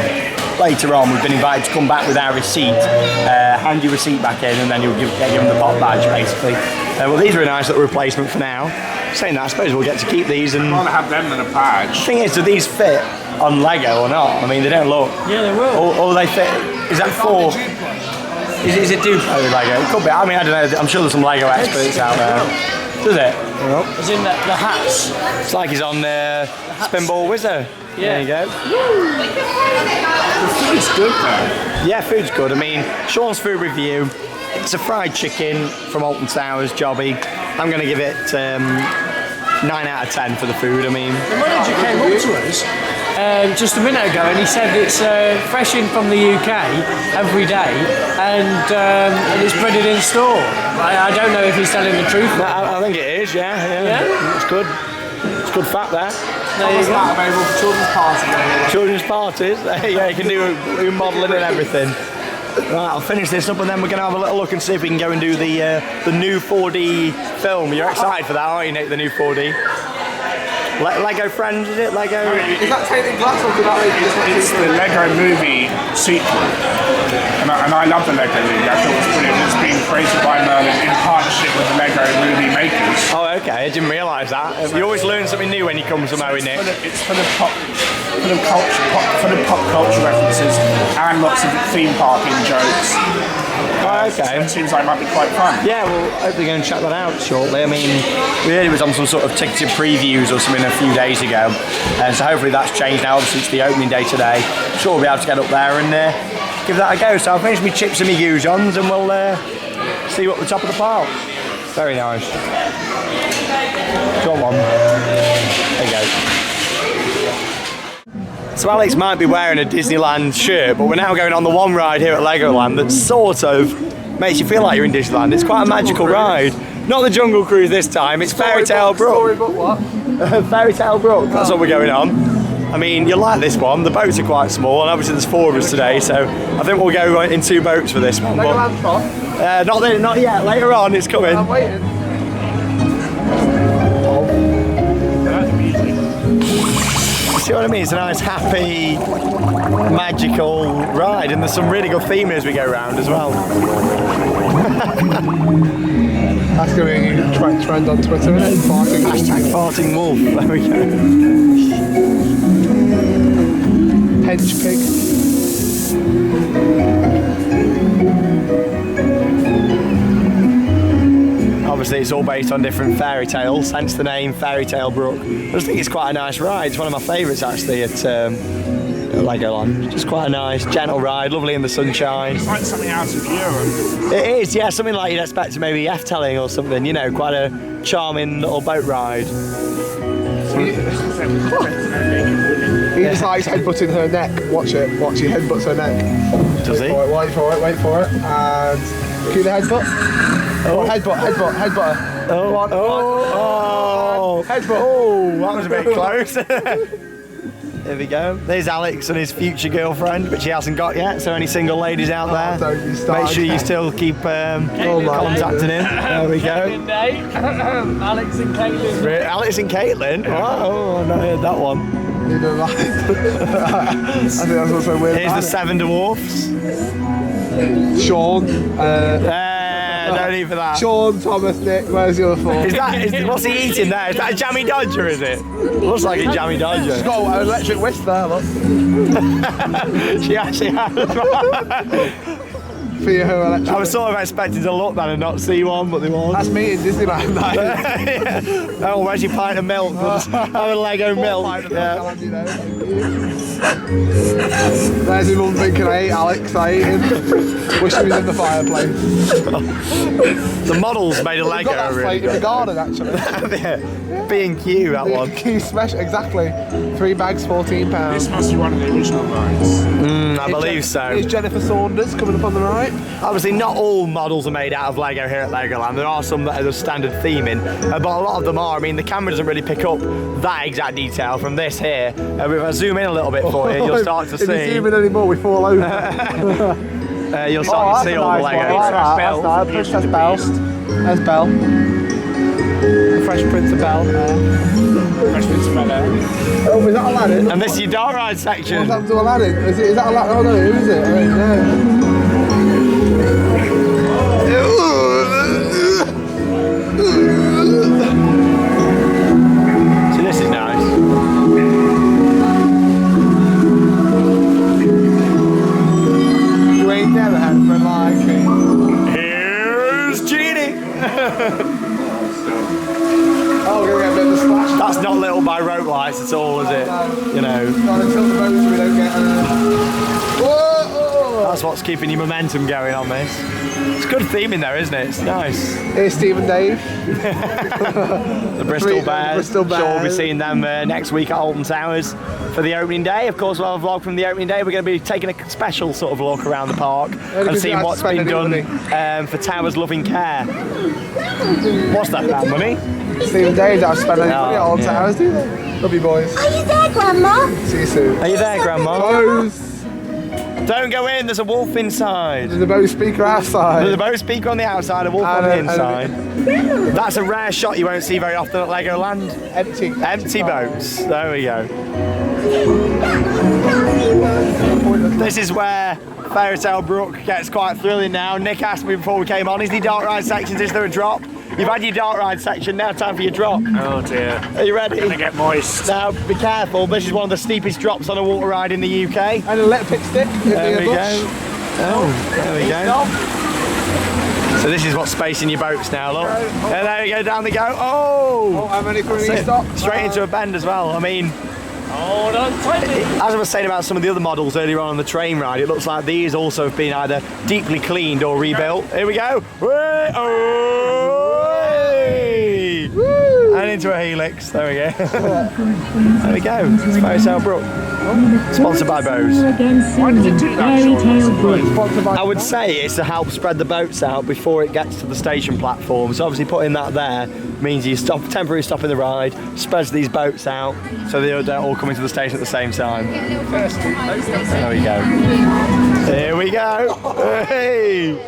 later on we've been invited to come back with our receipt, hand your receipt back in, and then you'll get given the pot badge basically. Well, these are a nice little replacement for now. Saying that, I suppose we'll get to keep these. And I'd rather have them than a badge. The thing is, do these fit on Lego or not? I mean, they don't look. Yeah, they will. Or they fit. Is that for? Is it Duplo with Lego? It could be. I mean, I don't know. I'm sure there's some Lego experts out there. Does it? As in the hats. It's like he's on Spinball Wizard. Yeah. There you go. The food's good though. Yeah, food's good. I mean, Sean's food review. It's a fried chicken from Alton Towers, Jobby. I'm going to give it 9 out of 10 for the food. I mean, the manager came up to us just a minute ago, and he said it's fresh in from the UK every day, and it's breaded in store. I don't know if he's telling the truth. No, I think it is. Yeah. It's good. It's good fat there. There you go. Available for children's parties. Children's parties. Yeah, you can do modelling and everything. Right, I'll finish this up and then we're going to have a little look and see if we can go and do the new 4D film. You're excited for that, aren't you, Nick, the new 4D? Lego Friends, is it? Lego? Is that tainted glass or did that It's the Lego movie sequel. And I love the Lego movie. I thought it was brilliant. It's been created by Merlin in partnership with the Lego movie makers. Oh, okay. I didn't realise that. You always learn something new when you come to Moe, Nick. It's full of pop culture references and lots of theme parking jokes. Oh, okay. So it seems like it might be quite fun. Yeah, well, hopefully going to check that out shortly. I mean, we heard it was on some sort of ticketed previews or something a few days ago, and so hopefully that's changed now. Obviously, it's the opening day today. I'm sure we'll be able to get up there and give that a go. So I'll finish my chips and my goujons, and we'll see you at the top of the park. Very nice. Come on. There you go. So Alex might be wearing a Disneyland shirt, but we're now going on the one ride here at Legoland that sort of makes you feel like you're in Disneyland. It's quite a magical ride. Not the Jungle Cruise this time, it's Fairy Tale Brook. Storybook what? Fairy Tale Brook, that's what we're going on. I mean, you'll like this one. The boats are quite small, and obviously there's 4 of us today, so I think we'll go in 2 boats for this one. Legoland Frog? Not yet, later on, it's coming. I'm waiting. See what I mean? It's a nice, happy, magical ride, and there's some really good theming as we go around as well. That's going to be a trend on Twitter, isn't it? Farting wolf. There we go. Hench pig. Obviously, it's all based on different fairy tales, hence the name Fairy Tale Brook. I just think it's quite a nice ride. It's one of my favourites actually at Legoland. Just quite a nice, gentle ride, lovely in the sunshine. It's like something out of Europe. It is, yeah, something like you'd expect to maybe F-telling or something, you know, quite a charming little boat ride. He just likes headbutting her neck. Watch it. Watch, he headbutts her neck. Does he? Wait for it, wait for it. And cue the headbutt. Oh, headbutt her. Oh, Come on, headbutt. Oh, that was a bit close. There we go. There's Alex and his future girlfriend, which he hasn't got yet. So any single ladies out there, make sure you still keep contacting him. There we go. Alex and Caitlin. Alex and Caitlin? Oh, I've not heard that one. You know, I think that's also weird. Here's the 7 dwarfs. Sean. No need for that. Sean, Thomas, Nick, where's the other 4? What's he eating there? Is that a jammy dodger, is it? Looks like a jammy dodger. She's got an electric whisk there, look. She actually has. For her electric I was sort of expecting to look then and not see one, but there was. That's me in Disneyland. Yeah. Oh, where's your pint of milk? We'll just have a Lego milk. Yeah. There's his mum thinking I ate Alex, I ate him. Wish he was in the fireplace. The model's made of Lego, got that really. in the garden, actually. Yeah. B&Q, that one. B&Q special, exactly. 3 bags, £14. This must be one of the original rides. I believe so. Here's Jennifer Saunders coming up on the right. Obviously, not all models are made out of Lego here at Legoland. There are some that are the standard theming, but a lot of them are. I mean, the camera doesn't really pick up that exact detail from this here. If I zoom in a little bit for you, you'll start to see. If you zoom in anymore, we fall over. You'll start to see all the Lego. That's Princess Belle. There's Belle. The Fresh Prince of Belle. Fresh Prince of Bel-Air. Oh, is that Aladdin? And this is your dark ride section. What's happened to Aladdin? Is that Aladdin? Oh no, who is it? So this is nice. You ain't never had a friend like me. Here's Genie. Oh, we're going to get a bit of a splash. That's not lit up by rope lights at all, is it? You know. Got to tilt the boat so we don't get Whoa! That's what's keeping your momentum going on this. It's good theming there, isn't it? It's nice. Here's Steve and Dave. The Bristol Bears. Bristol Bears. Sure, we'll be seeing them next week at Alton Towers for the opening day. Of course, we'll have a vlog from the opening day. We're going to be taking a special sort of look around the park and seeing what's been done for Towers Loving Care. What's that about money? Steve and Dave don't spend any money at Alton Towers, do they? Love you boys. Are you there, Grandma? See you soon. Are you there, Grandma? Close. Don't go in, there's a wolf inside. There's a boat speaker outside. There's a boat speaker on the outside, a wolf on the inside. That's a rare shot you won't see very often at Legoland. Empty boats. There we go. This is where Fairy Tale Brook gets quite thrilling now. Nick asked me before we came on, is the dark ride sections, is there a drop? You've had your dark ride section, now time for your drop. Oh dear. Are you ready? I'm gonna get moist. Now, be careful, this is one of the steepest drops on a water ride in the UK. And a little pit stick. There we go. Oh, there we go. So this is what's spacing your boats now, look. And there we go, down they go. Oh! How many can we stop? Straight into a bend as well. I mean, Hold on tightly. as I was saying about some of the other models earlier on the train ride, it looks like these also have been either deeply cleaned or rebuilt. Here we go. Way, oh, and into a helix. There we go. There we go. It's Fairy Tale Brook. Sponsored by Bose. Why did it do that, Sean? I would say it's to help spread the boats out before it gets to the station platform. So obviously putting that there means you stop temporarily stopping the ride, spreads these boats out so they don't all come into the station at the same time. There we go. Here we go. Hey.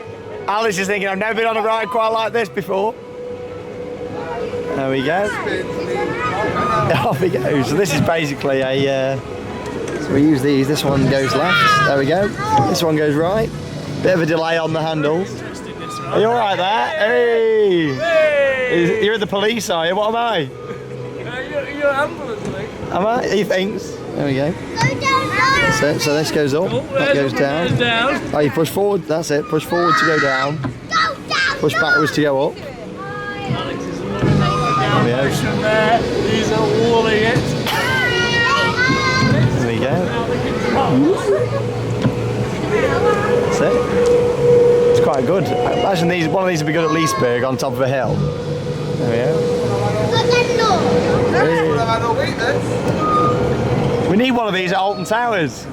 Alice is thinking, I've never been on a ride quite like this before. There we go. Off we go. So this is basically a so we use these. This one goes left. There we go. This one goes right. Bit of a delay on the handles. Are you all right there? Hey! You're the police, are you? What am I? You're ambulance, I think. Am I? He thinks. There we go. So this goes up. That goes down. Oh, you push forward. That's it. Push forward to go down. Push backwards to go up. Alex is there. These are walling it. There we go. That's it. It's quite good. Imagine these. One of these would be good at Leesburg on top of a hill. There we go. We need one of these at Alton Towers.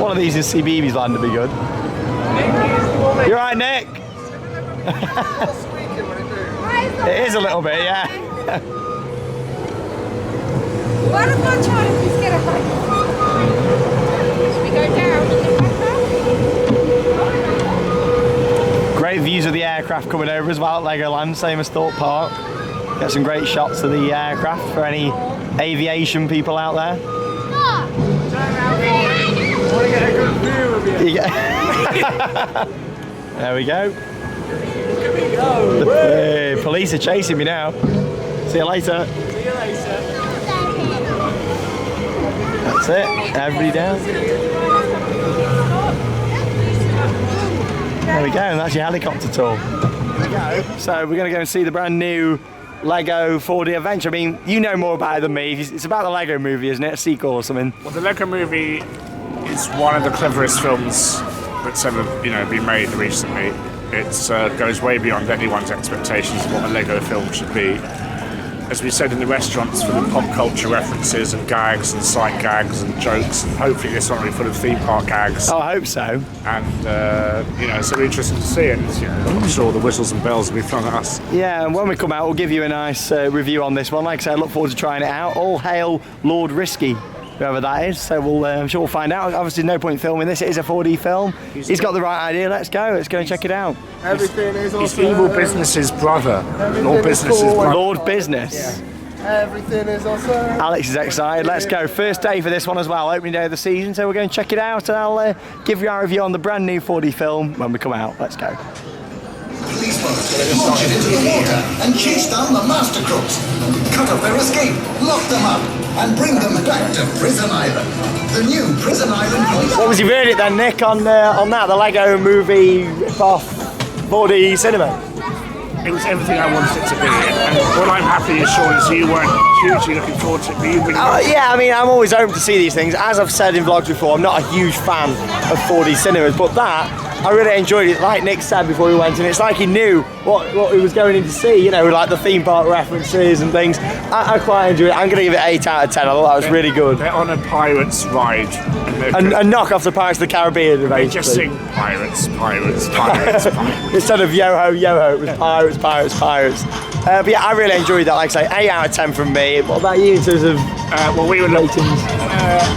One of these in CBeebies Land would be good. You're right, Nick. It is a little bit, yeah. What about trying to get a hike? Should we go down and then back up? Great views of the aircraft coming over as well at Legoland, same as Thorpe Park. Get some great shots of the aircraft for any aviation people out there. I want to get a good view of you. There we go. Look at me go. Hey, police are chasing me now. See you later. See you later. That's it. Everybody down. There we go. And that's your helicopter tour. So we're going to go and see the brand new Lego 4D Adventure. I mean, you know more about it than me. It's about the Lego movie, isn't it? A sequel or something. Well, the Lego movie is one of the cleverest films that's ever, been made recently. It goes way beyond anyone's expectations of what a Lego film should be. As we said in the restaurants, full of pop culture references and gags and sight gags and jokes, and hopefully this one will be full of theme park gags. Oh, I hope so. And it's really interesting to see, and I'm sure the whistles and bells will be thrown at us. Yeah, and when we come out, we'll give you a nice review on this one. Like I said, I look forward to trying it out. All hail Lord Risky, whoever that is. So I'm sure we'll find out. Obviously, no point filming this. It is a 4D film. He's got the right idea. Let's go. Let's go and check it out. Everything is He's also Evil Business's brother. Lord Business's brother. Lord Business. Yeah. Everything is also. Alex is excited. Let's go. First day for this one as well. Opening day of the season. So we're going to check it out, and I'll give you our review on the brand new 4D film when we come out. Let's go. Policemen marched into the water and chased down the master crooks, cut off their escape, lock them up, and bring them back to Prison Island. The new Prison Island police. What was your verdict then, Nick, on that? The Lego movie rip-off 4D cinema? It was everything I wanted it to be, and what I'm happy is, Sean, is you weren't hugely looking forward to it, but you really yeah, I mean, I'm always open to see these things. As I've said in vlogs before, I'm not a huge fan of 4D cinemas, but that, I really enjoyed it. Like Nick said before we went in, it's like he knew what he was going in to see, like the theme park references and things. I quite enjoyed it. I'm going to give it 8 out of 10. I thought that was really good. They're on a pirate's ride. And knock off the Pirates of the Caribbean, basically. They just sing pirates, pirates, pirates, pirates. Instead of yo-ho, yo-ho, it was pirates, pirates, pirates. But yeah, I really enjoyed that. Like I say, 8 out of 10 from me. What about you in terms of we were ratings?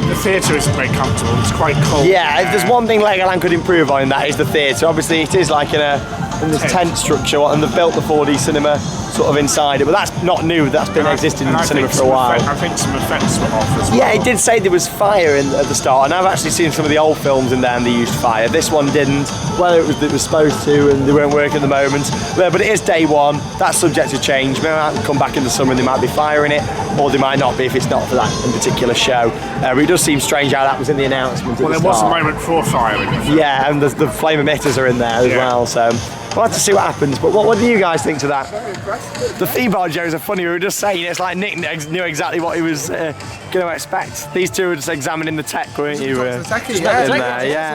The theatre isn't very comfortable. It's quite cold. Yeah, if there's one thing Legoland could improve on, that is the theatre. Obviously, it is like in this tent structure, and they've built the 4D cinema sort of inside it, but that's not new. That's been existing in the cinema for a while. I think some effects were off as well. Yeah, it did say there was fire at the start, and I've actually seen some of the old films in there and they used fire. This one didn't. Whether it was supposed to and they weren't working at the moment. But it is day one. That's subject to change. Maybe I might come back in the summer and they might be firing it, or they might not be if it's not for that in particular show. But it does seem strange how that was in the announcement. Well, there was a moment for firing. Yeah, and the flame emitters are in there as well. So we'll have to see what happens. But what do you guys think to that? The theme park jokes are funny. We were just saying it's like Nick knew exactly what he was going to expect. These two were just examining the tech, weren't you? It's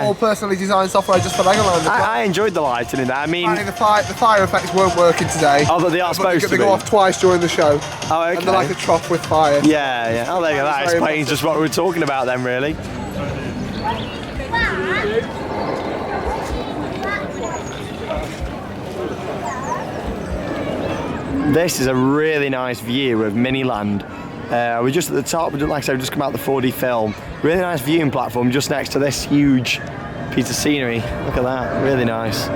all personally designed software just for Legoland. I enjoyed the lighting in that. I mean, the fire effects weren't working today. Oh, but they are supposed to be. They go off twice during the show. Oh, okay. And they're like a trough with fire. Yeah. Oh, there you go. That explains just what we were talking about then, really. This is a really nice view of Miniland. We're just at the top, like I said, we've just come out the 4D film. Really nice viewing platform just next to this huge piece of scenery. Look at that, really nice.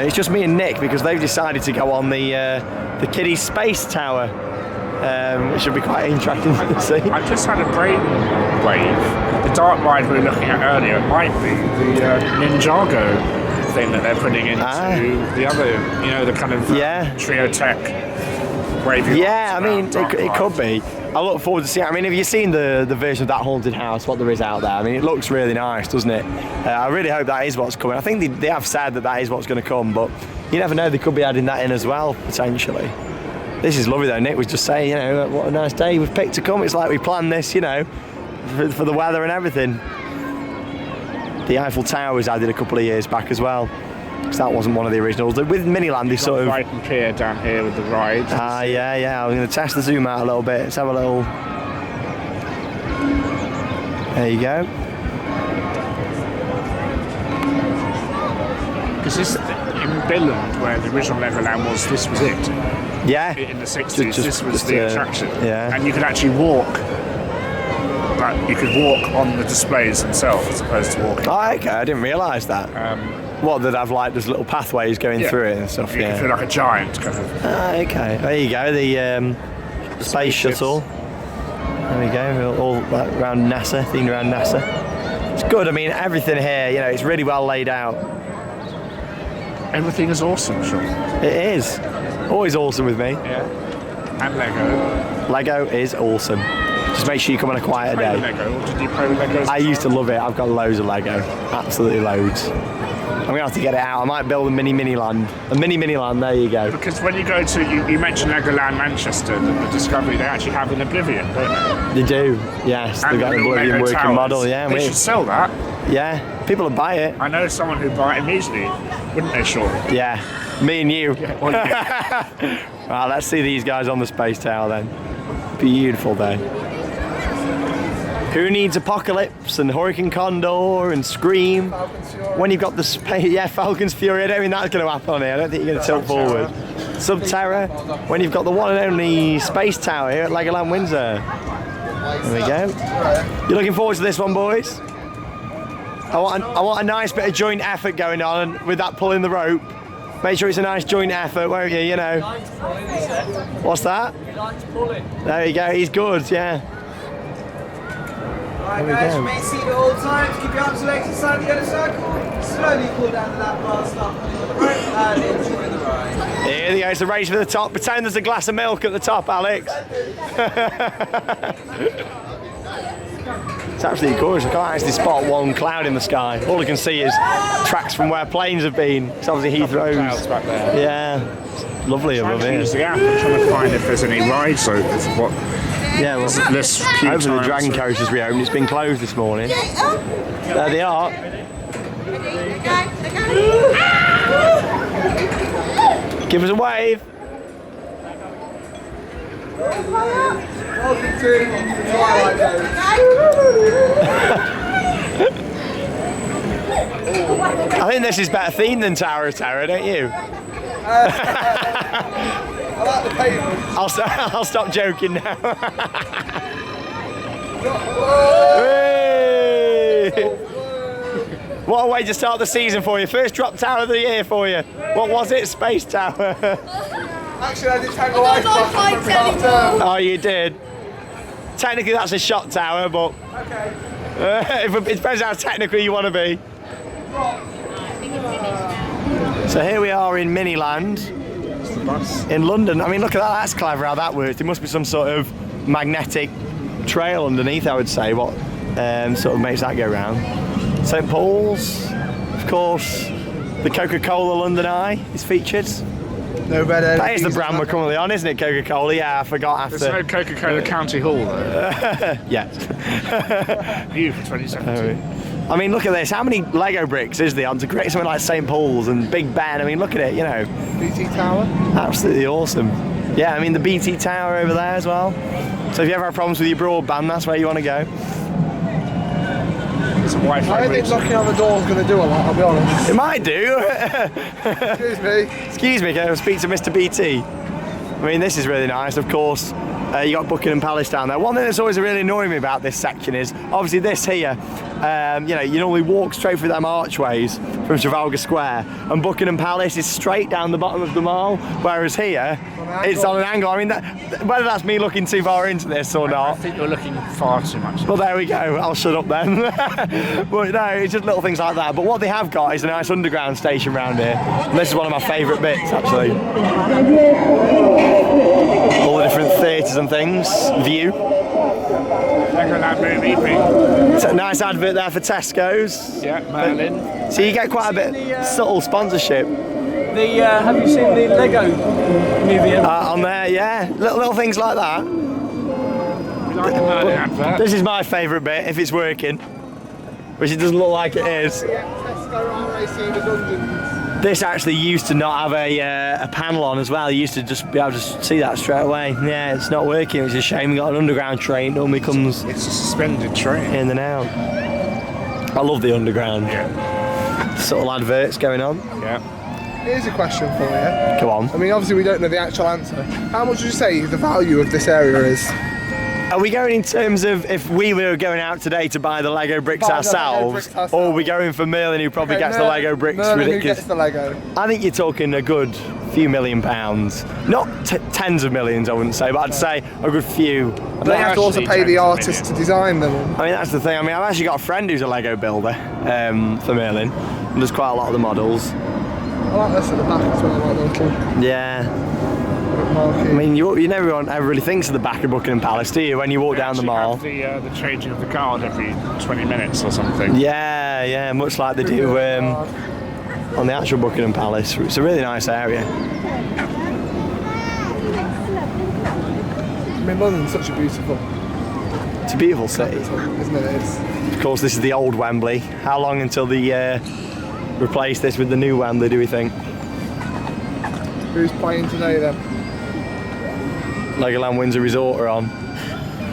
It's just me and Nick because they've decided to go on the kiddie space tower, which should be quite interesting to see. I just had a brainwave. The dark ride we were looking at earlier might be the Ninjago thing that they're putting into the other, the kind of trio tech wavy. Yeah, I mean, it could be. I look forward to seeing it. I mean, have you seen the version of that haunted house, what there is out there? I mean, it looks really nice, doesn't it? I really hope that is what's coming. I think they have said that is what's going to come, but you never know, they could be adding that in as well, potentially. This is lovely though. Nick was just saying, what a nice day we've picked to come. It's like we planned this, for the weather and everything. The Eiffel Tower was added a couple of years back as well, because that wasn't one of the originals. With Miniland, they sort of... Right and Pier down here with the rides. Yeah. I'm going to test the zoom out a little bit. Let's have a little... There you go. Because this, in Billund, where the original Legoland was, this was it. Yeah. In the 60s, this was the attraction. Yeah. And you could actually walk. Like, you could walk on the displays themselves as opposed to walking. Oh, okay. I didn't realise that. They'd have like those little pathways going through it and stuff. You can feel like a giant kind of. Okay. There you go. The space shuttle. There we go. All around NASA, themed around NASA. It's good. I mean, everything here. It's really well laid out. Everything is awesome, Sean. It is. Always awesome with me. Yeah. And Lego. Lego is awesome. Just make sure you come on a quieter day. Lego, or did you play with Legos? I used to love it. I've got loads of Lego. Absolutely loads. I'm going to have to get it out. I might build a Miniland. A Miniland, there you go. Because when you go to, you mentioned Legoland Manchester, the Discovery, they actually have an Oblivion, don't they? They do, yes. They've got an Oblivion working towers. model, yeah. They should sell that. Yeah, people would buy it. I know someone who'd buy it immediately, wouldn't they, Sean? Yeah, me and you. Yeah, Right, let's see these guys on the space tower then. Beautiful day. Who needs Apocalypse and Hurricane Condor and Scream when you've got the space? Yeah, Falcon's Fury. I don't think that's going to happen on here. I don't think you're going to tilt forward. Subterra when you've got the one and only space tower here at Legoland Windsor. There we go. You looking forward to this one, boys? I want a nice bit of joint effort going on with that pulling the rope. Make sure it's a nice joint effort, won't you? What's that? There you go. He's good. Yeah. Alright guys, remain seated at all times, keep your arms and legs inside the other circle, slowly pull down the lap bar, start pulling on the rope and enjoy the ride. Here they go, it's the race for the top. Pretend there's a glass of milk at the top, Alex. It's absolutely gorgeous. I can't actually spot one cloud in the sky. All I can see is tracks from where planes have been. It's obviously Heathrow's. Clouds back there. Yeah, lovely above here. Use the app and trying to find if there's any rides or what. Yeah, well, hopefully the Dragon Coaster's reopened. It's been closed this morning. There they are. Give us a wave. Welcome to Twilight Zone. I think this is better themed than Tower of Terror, don't you? I like the pavement. I'll stop joking now. What a way to start the season for you. First drop tower of the year for you. What was it? Space Tower. Actually, I did take a life class. Oh, you did? Technically, that's a shot tower, but... Okay. It depends how technical you want to be. So here we are in Miniland in London. I mean, look at that, that's clever how that works. There must be some sort of magnetic trail underneath, I would say, what sort of makes that go round. St Paul's, of course, the Coca-Cola London Eye is featured. No better. That is the brand we're currently on, isn't it, Coca-Cola? Yeah, I forgot after. There's no Coca-Cola County Hall though. Yeah. New for 2017. I mean, look at this. How many Lego bricks is there on to create something like St Paul's and Big Ben? I mean, look at it, you know. BT Tower. Absolutely awesome. Yeah, I mean, the BT Tower over there as well. So if you ever have problems with your broadband, that's where you want to go. It's a Wi-Fi I don't think knocking on the door is going to do a lot, I'll be honest. It might do. Excuse me. Excuse me, can I speak to Mr. BT? I mean, this is really nice, of course. You got Buckingham Palace down there. One thing that's always really annoying me about this section is, obviously this here, you know, you normally walk straight through them archways from Trafalgar Square, and Buckingham Palace is straight down the bottom of the mall, whereas here, it's on an angle. I mean, whether that's me looking too far into this or not. I think you're looking far too much. Well, there we go. I'll shut up then. But no, it's just little things like that. But what they have got is a nice underground station around here. And this is one of my favourite bits, actually. All the different theatres and things. View. Legoland movie. It's a nice advert there for Tesco's. Yeah, Merlin. So you get quite a bit subtle sponsorship. Have you seen the Lego museum? On there, yeah. Little things like that. We like a Merlin advert. This is my favourite bit, if it's working. Which it doesn't look like it is. This actually used to not have a panel on as well. You used to just be able to see that straight away. Yeah, it's not working. It's a shame. We got an underground train. It normally comes. It's a suspended train. In and out. I love the underground. Yeah. Subtle adverts going on. Yeah. Here's a question for you. Come on. I mean, obviously we don't know the actual answer. How much would you say the value of this area is? Are we going in terms of if we were going out today to buy the Lego bricks ourselves, or are we going for Merlin who probably gets the Lego bricks? Merlin ridiculous? Who gets the Lego? I think you're talking a good few £1 million. Not tens of millions, I wouldn't say, but I'd say a good few. But they have to also pay the artist to design them. I mean, that's the thing. I mean, I've actually got a friend who's a Lego builder for Merlin, and does quite a lot of the models. I like this at the back as well, like the little... Yeah. I mean, you never ever really thinks of the back of Buckingham Palace, do you, when you walk down the mall? The changing of the guard every 20 minutes or something. Yeah, yeah, much like they do on the actual Buckingham Palace. It's a really nice area. I mean, London's such a beautiful... It's a beautiful city. Isn't it? Of course, this is the old Wembley. How long until they replace this with the new Wembley, do we think? Who's playing today then? Legoland Windsor Resort are on.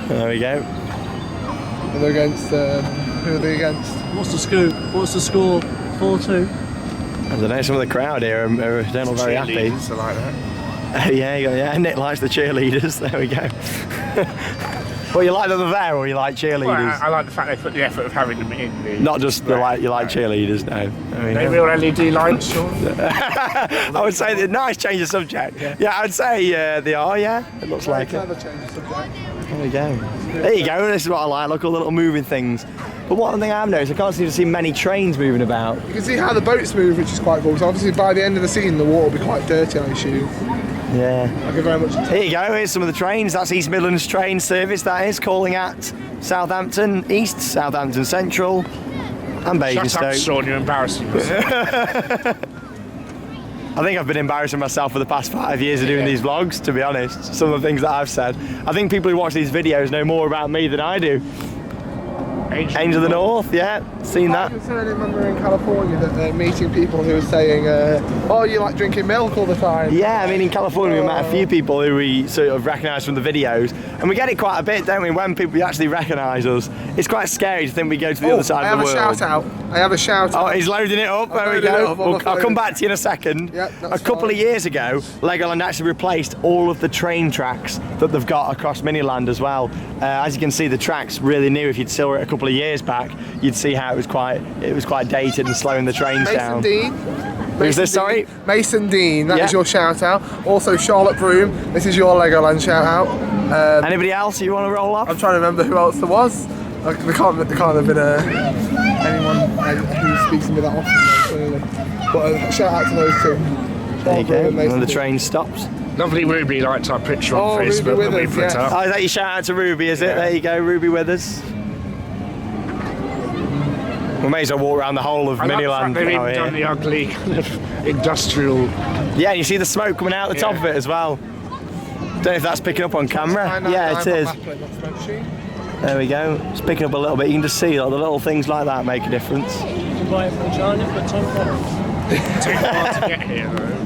There we go. And they're against, who are they against? What's the scoop? What's the score? 4-2? I don't know, some of the crowd here are don't look very happy. I like that. Yeah, Nick likes the cheerleaders, there we go. Well, you like that they're there, or you like cheerleaders? Well, I like the fact they put the effort of having them in the... Not just you like cheerleaders, no. I mean, they real LED lights, Sean? I would say they're nice change of subject. Yeah, I'd say they are, yeah. It looks like it. Clever change of subject. There we go. There you go, this is what I like, look, all the little moving things. But one thing I've noticed, I can't seem to see many trains moving about. You can see how the boats move, which is quite cool. So obviously by the end of the scene, the water will be quite dirty, I assume. Yeah. Thank you very much. Here you go, here's some of the trains. That's East Midlands train service, that is, calling at Southampton East, Southampton Central, and Basingstoke. Shut up, Sean, you're embarrassing us. I think I've been embarrassing myself for the past 5 years of doing these vlogs, to be honest. Some of the things that I've said. I think people who watch these videos know more about me than I do. Angel of the North, yeah, seen that. I remember in California that they're meeting people who were saying, oh, you like drinking milk all the time. Yeah, I mean, in California we met a few people who we sort of recognise from the videos, and we get it quite a bit, don't we, when people actually recognise us. It's quite scary to think we go to the other side of the world. I have a shout out. Oh, he's loading it up, there we go. I'll come back to you in a second. Yeah, a couple of years ago, Legoland actually replaced all of the train tracks that they've got across Miniland as well. As you can see, the track's really new. If you'd saw it a couple of years back, you'd see how it was quite dated and slowing the trains down. Dean. Who's this, sorry? Mason Dean, that Yeah. is your shout out. Also Charlotte Broom, this is your Legoland shout out. Anybody else you want to roll off? I'm trying to remember who else there was. There can't have been anyone who speaks to me that often, clearly. But shout out to those two. There you go, when the train stops. Lovely Ruby liked our picture on Facebook Ruby that we Withers, put yeah. up. Oh, is that your shout out to Ruby, is it? There you go, Ruby Withers. We may as well walk around the whole of I like the Miniland fact they've now even done here. the ugly kind of industrial. Yeah, you see the smoke coming out the top of it as well. Don't know if that's picking up on camera. Yeah, it is. There we go. It's picking up a little bit. You can just see like, the little things like that make a difference. to get here though.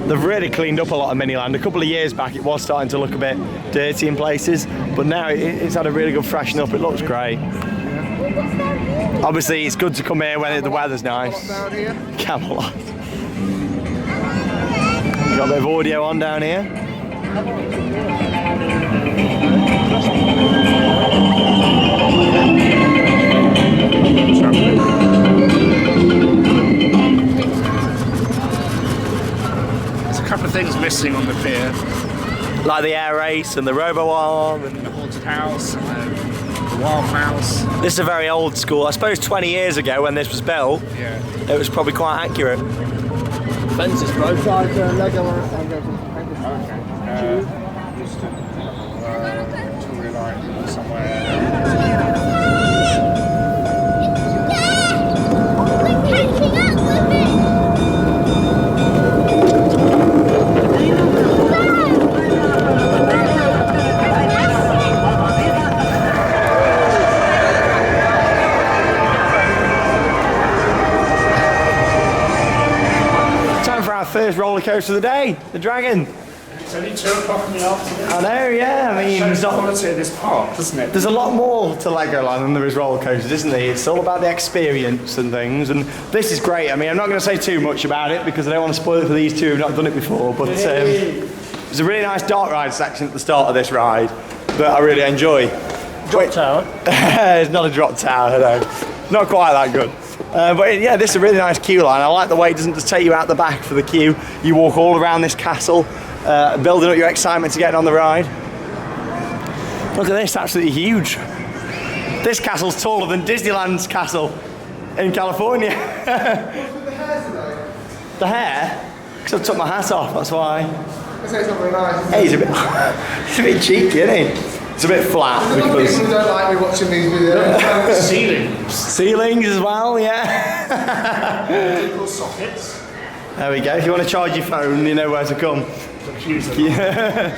They've really cleaned up a lot of Miniland. A couple of years back it was starting to look a bit dirty in places, but now it's had a really good freshen up. It looks great. Obviously it's good to come here when the weather's nice. Camelot. Got a bit of audio on down here. There's a couple of things missing on the pier. Like the air race and the robo-arm and the haunted house and the wild mouse. This is a very old school. I suppose 20 years ago when this was built, it was probably quite accurate. Fences broke. First roller coaster of the day, the Dragon. It's only 2 o'clock in the afternoon. I know, yeah. I mean, shows the quality of this park, doesn't it? There's a lot more to Legoland than there is roller coasters, isn't there? It's all about the experience and things. And this is great. I mean, I'm not going to say too much about it because I don't want to spoil it for these two who've not done it before. But there's a really nice dark ride section at the start of this ride that I really enjoy. Drop tower? It's not a drop tower, no. Not quite that good. But yeah, this is a really nice queue line. I like the way it doesn't just take you out the back for the queue. You walk all around this castle, building up your excitement to getting on the ride. Look at this, absolutely huge. This castle's taller than Disneyland's castle in California. The hair? Because I took my hat off, that's why. It's not very nice. Hey, he's a bit cheeky, isn't he? It's a bit flat. There's a lot of people who don't like me watching these videos. Ceilings. Ceilings as well, yeah. Sockets. There we go. If you want to charge your phone, you know where to come. Yeah.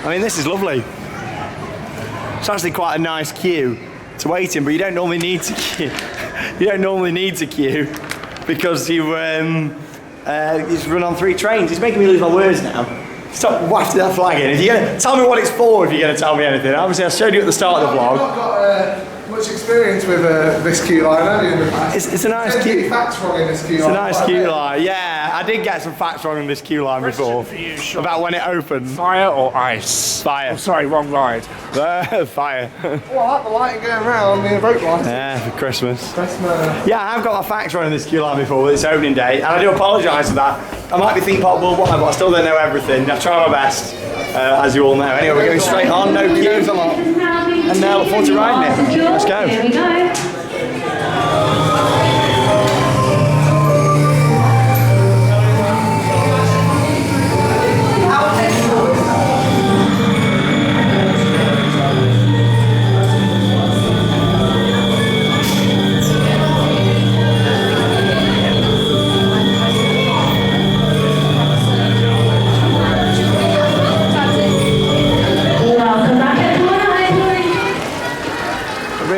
I mean, this is lovely. It's actually quite a nice queue to wait in, but you don't normally need to queue. You don't normally need to queue because you run on 3 trains. It's making me lose my words now. Stop wafting that flag in. If you're gonna tell me what it's for, if you're going to tell me anything. Obviously, I showed you at the start of the vlog. You've not got much experience with this queue line, have you, in the past? It's a nice queue. Facts wrong in this queue It's line. a nice queue line. Yeah, I did get some facts wrong in this queue line before. For you, Sean. About when it opened. Fire or ice? Fire. Oh, sorry, wrong ride. Fire. Oh, I like the lighting going around the rope lights. Yeah, for Christmas. Christmas. Yeah, I've got my facts wrong in this queue line before with its opening day, and I do apologise for that. I might be thinking part worldwide, but I still don't know everything. I try my best, as you all know. Anyway, we're going straight on, no queues, and look forward to riding it. Let's go. Here we go.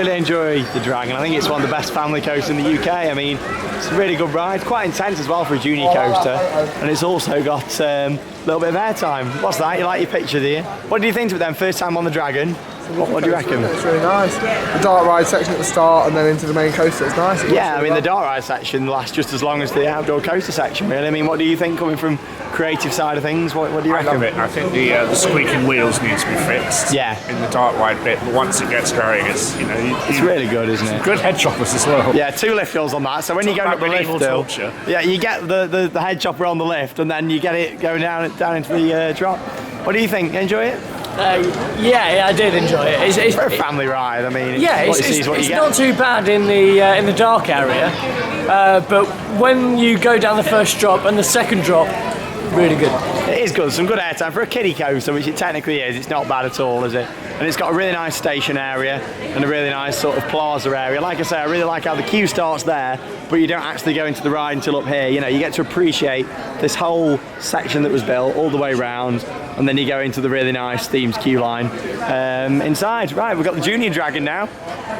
Enjoy the Dragon. I think it's one of the best family coasters in the UK. I mean, it's a really good ride. Quite intense as well for a junior coaster, and it's also got little bit of airtime. What's that? You like your picture, do you? What do you think of it then? First time on the Dragon? What do you reckon? It's really nice. The dark ride section at the start and then into the main coaster, it's nice. Yeah, I mean the dark ride section lasts just as long as the outdoor coaster section, really. I mean, what do you think coming from creative side of things? What do you reckon? I love it. I think the squeaking wheels need to be fixed. Yeah. In the dark ride bit, but once it gets going, it's it's really good, isn't it? Good head choppers as well. Yeah, 2 lift hills on that. So when you go up the lift hill, yeah, you get the head chopper on the lift, and then you get it going down into the drop. What do you think? Enjoy it? Yeah, I did enjoy it. It's for a family ride. I mean, it's not too bad in the dark area, but when you go down the first drop and the second drop, really good. It is good. Some good airtime for a kiddie coaster, which it technically is. It's not bad at all, is it? And it's got a really nice station area and a really nice sort of plaza area. Like I say, I really like how the queue starts there, but you don't actually go into the ride until up here. You know, you get to appreciate this whole section that was built all the way around, and then you go into the really nice themed queue line inside. Right, we've got the Junior Dragon now.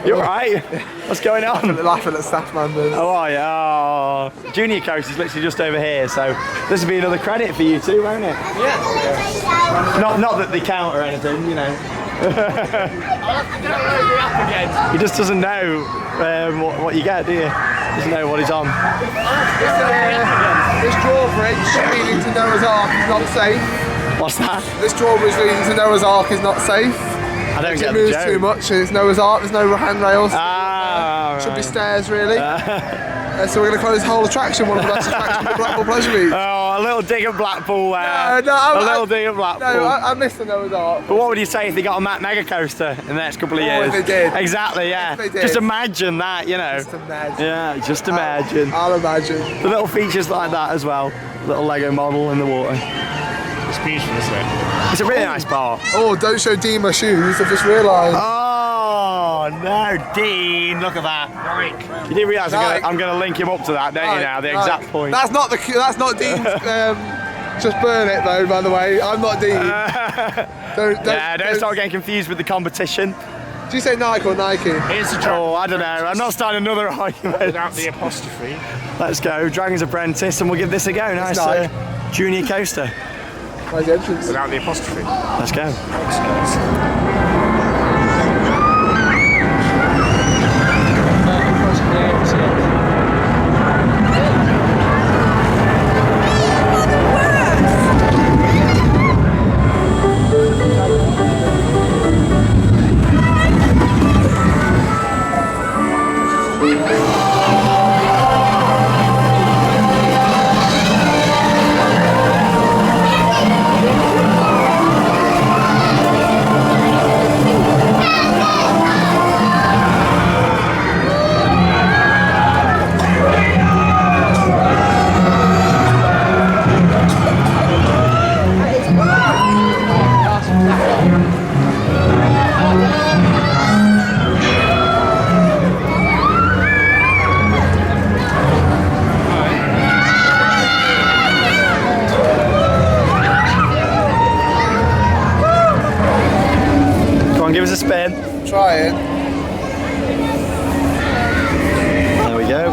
You all right? What's going on? Laughing at staff members. Oh, are you? Oh, Junior Coast is literally just over here, so this will be another credit for you too, won't it? Yeah. Not that they count or anything, you know. I'll have to download the app again. He just doesn't know what you get, do you? Doesn't know what he's on. This drawbridge leading to Noah's Ark is not safe. What's that? This drawbridge leading to Noah's Ark is not safe. I don't get it moves too much. It's Noah's Ark. There's no handrails. Should be stairs, really. So we're going to close the whole attraction. One of the best attractions of Blackpool Pleasure Beach. Oh, a little dig at Blackpool there. A little dig at Blackpool. No, I missed the Noah's Ark. But what would you say if they got a mega coaster in the next couple of years? If they did. Exactly, yeah. If they did. Just imagine that, you know. Just imagine. Yeah, just imagine. I'll imagine. The little features like that as well. Little Lego model in the water. It's beautiful, isn't it? It's a really nice park. Oh, don't show Dean my shoes. I've just realised. Oh no, Dean! Look at that. Nike. You didn't realise I'm going to link him up to that, don't you? Now the exact point. That's not Dean's. Just burn it though. By the way, I'm not Dean. Don't start getting confused with the competition. Do you say Nike or Nike? Here's the Oh, I don't know. I'm not starting another argument. Without the apostrophe. Let's go, Dragon's Apprentice, and we'll give this a go. Nice junior coaster. Where's the entrance? Without the apostrophe. Let's go. Give us a spin. Trying. There we go.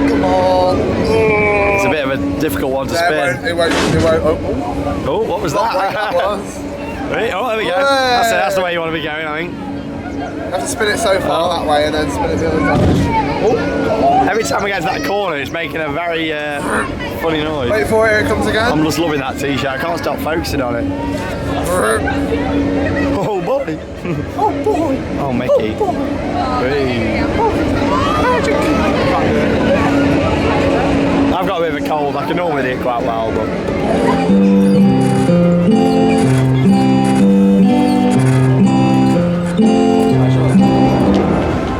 Come on. It's a bit of a difficult one to spin. It won't. Oh, what was that? Right, oh, there we go. That's the way you want to be going, I think. You have to spin it so far that way and then spin it the other direction. Every time we get to that corner, it's making a very funny noise. Wait for it, here it comes again. I'm just loving that t-shirt. I can't stop focusing on it. Oh boy. Oh boy. Oh Mickey. Oh, boy. Hey. Magic. I've got a bit of a cold. I can normally do it quite well, but.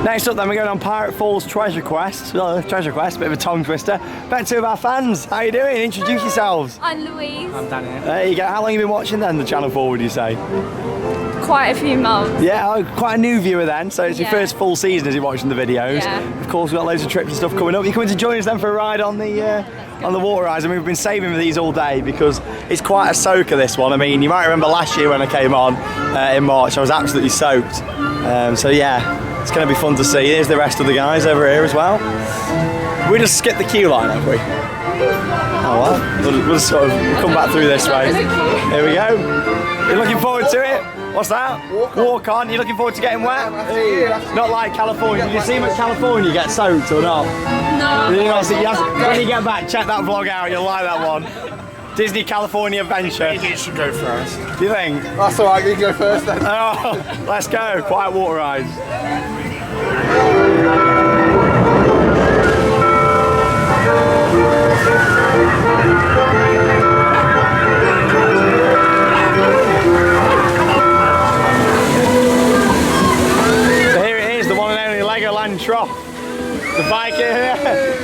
Next up then, we're going on Pirate Falls Treasure Quest. Bit of a tongue twister. Back to our fans. How you doing? Introduce yourselves. I'm Louise. I'm Danny. There you go. How long have you been watching then, the Channel 4, would you say? Quite a few months. Yeah, quite a new viewer then, so it's your first full season as you're watching the videos. Yeah. Of course, we've got loads of trips and stuff coming up. You're coming to join us then for a ride on the water rides. I mean, we've been saving for these all day because it's quite a soaker, this one. I mean, you might remember last year when I came on in March, I was absolutely soaked. So yeah, it's going to be fun to see. Here's the rest of the guys over here as well. We just skipped the queue line, have we? Oh well, we'll sort of come back through this way. Here we go. You looking forward to it? What's that? Walk on. You looking forward to getting wet? Not like California. Did you see much California get soaked or not? No. When you get back, check that vlog out. You'll like that one. Disney California Adventure. Maybe you should go first. Do you think? That's alright, you can go first then. Oh, let's go. Quiet water rides. So here it is, the one and only Legoland Trough. The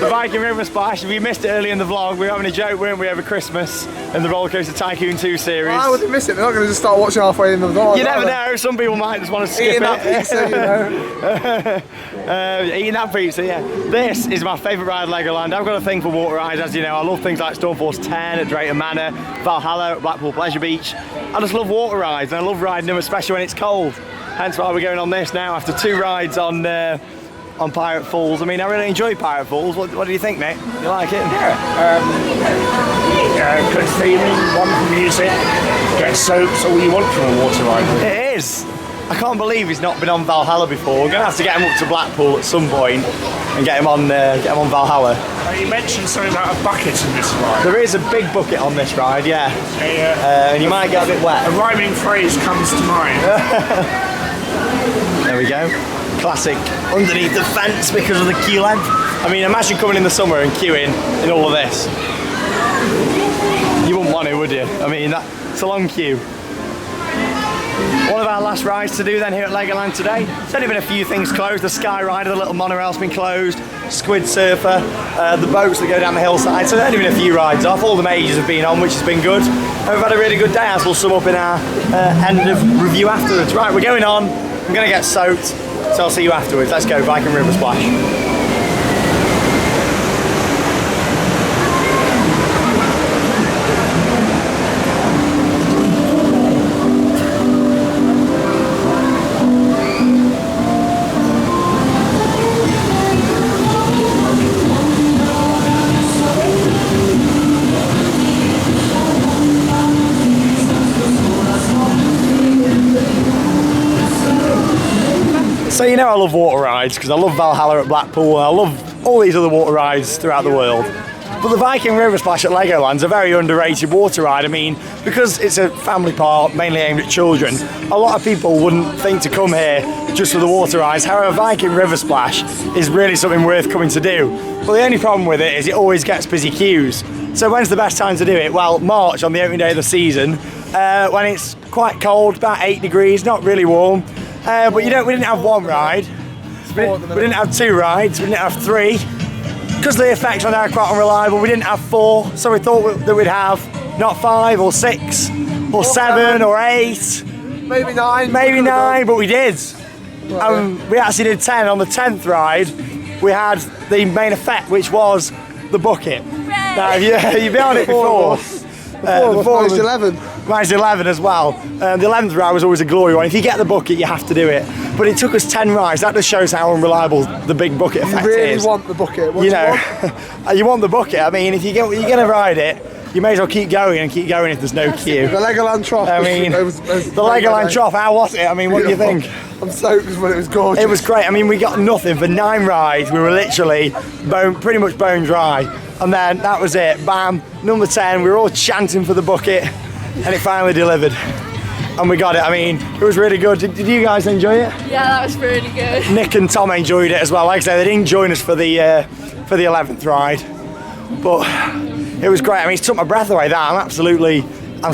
Viking River Splash. If you missed it early in the vlog, we were having a joke, weren't we, over Christmas in the Roller Coaster Tycoon 2 series. Why would they miss it? They're not going to just start watching halfway in the vlog. You never know, some people might just want to skip Eating it. that pizza, you know. Eating that pizza, yeah. This is my favourite ride at Legoland. I've got a thing for water rides, as you know. I love things like Stormforce 10 at Drayton Manor, Valhalla at Blackpool Pleasure Beach. I just love water rides, and I love riding them, especially when it's cold. Hence why we're going on this now after 2 rides on Pirate Falls. I mean, I really enjoy Pirate Falls. What do you think, Nick? You like it? Yeah. Good theming, wonderful music. Get soaps, all you want from a water ride. It is. I can't believe he's not been on Valhalla before. We're going to have to get him up to Blackpool at some point and get him on Valhalla. You mentioned something about a bucket in this ride. There is a big bucket on this ride, yeah. And you might get a bit wet. A rhyming phrase comes to mind. There we go. Classic underneath the fence because of the queue length. I mean, imagine coming in the summer and queuing in all of this. You wouldn't want to, would you? I mean, it's a long queue. One of our last rides to do then here at Legoland today. There's only been a few things closed. The Sky Rider, the little monorail's been closed. Squid Surfer, the boats that go down the hillside. So there's only been a few rides off. All the majors have been on, which has been good. And we've had a really good day, as we'll sum up in our end of review afterwards. Right, we're going on. I'm going to get soaked, so I'll see you afterwards. Let's go, Viking River Splash. So you know I love water rides because I love Valhalla at Blackpool and I love all these other water rides throughout the world. But the Viking River Splash at Legoland's a very underrated water ride. I mean, because it's a family park mainly aimed at children, a lot of people wouldn't think to come here just for the water rides. However, Viking River Splash is really something worth coming to do. But the only problem with it is it always gets busy queues. So when's the best time to do it? Well, March, on the opening day of the season, when it's quite cold, about 8 degrees, not really warm. But we didn't have one ride, we didn't have 2 rides, we didn't have 3. Because the effects on are quite unreliable, we didn't have 4, so we thought that we'd have not 5 or 6 or 7 or 8. Maybe 9. Maybe 9, but we did. We actually did 10. On the 10th ride, we had the main effect, which was the bucket. Now, yeah, you've been on it before. The 4 was 11. Mine's 11 as well. The 11th ride was always a glory one. If you get the bucket, you have to do it. But it took us 10 rides. That just shows how unreliable the big bucket effect is. You really want the bucket. You know, you want the bucket. I mean, if you're going to ride it, you may as well keep going and keep going if there's no queue. The Legoland Trough. I mean, the Legoland Trough, how was it? I mean, what do you think? I'm soaked when it was gorgeous. It was great. I mean, we got nothing for 9 rides. We were literally pretty much bone dry. And then that was it. Bam, number 10. We were all chanting for the bucket, and it finally delivered. And we got it. I mean, it was really good. Did you guys enjoy it? Yeah, that was really good. Nick and Tom enjoyed it as well. Like I said, they didn't join us for the 11th ride, but it was great. I mean, it took my breath away. I'm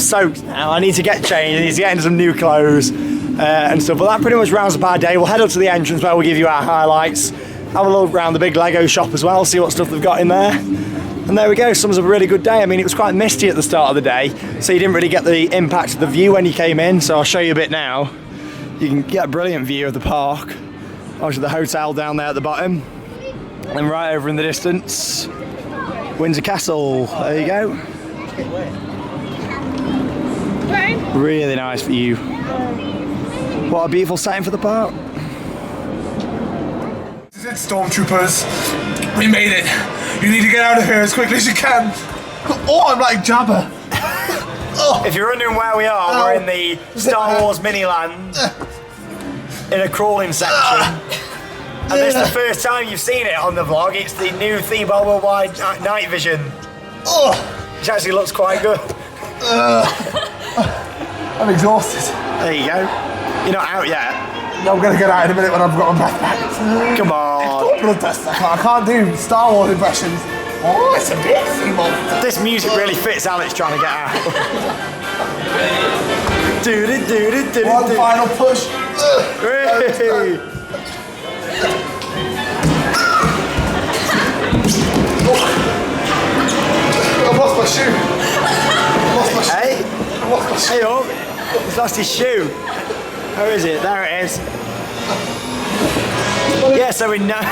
soaked now. I need to get changed. I need to get into some new clothes and stuff. But that pretty much rounds up our day. We'll head up to the entrance where we'll give you our highlights. Have a look around the big Lego shop as well, see what stuff they've got in there. And there we go, sums up a really good day. I mean, it was quite misty at the start of the day, so you didn't really get the impact of the view when you came in, so I'll show you a bit now. You can get a brilliant view of the park. Obviously the hotel down there at the bottom. And right over in the distance, Windsor Castle. There you go. Really nice view. What a beautiful setting for the park. This is it, Stormtroopers. We made it. You need to get out of here as quickly as you can. Oh, I'm like Jabba. If you're wondering where we are, we're in the Star Wars mini-land in a crawling section. And this is the first time you've seen it on the vlog. It's the new Thebol Worldwide Night Vision. Which actually looks quite good. I'm exhausted. There you go. You're not out yet. No, I'm going to get out in a minute when I've got my breath back. Come on. Blood test. I can't do Star Wars impressions. Oh, it's a bit Thebol. This music really fits Alex trying to get out. One final push. I've lost my shoe. Hey? Hey up. He's lost his shoe. Where is it? There it is. Yeah, so we know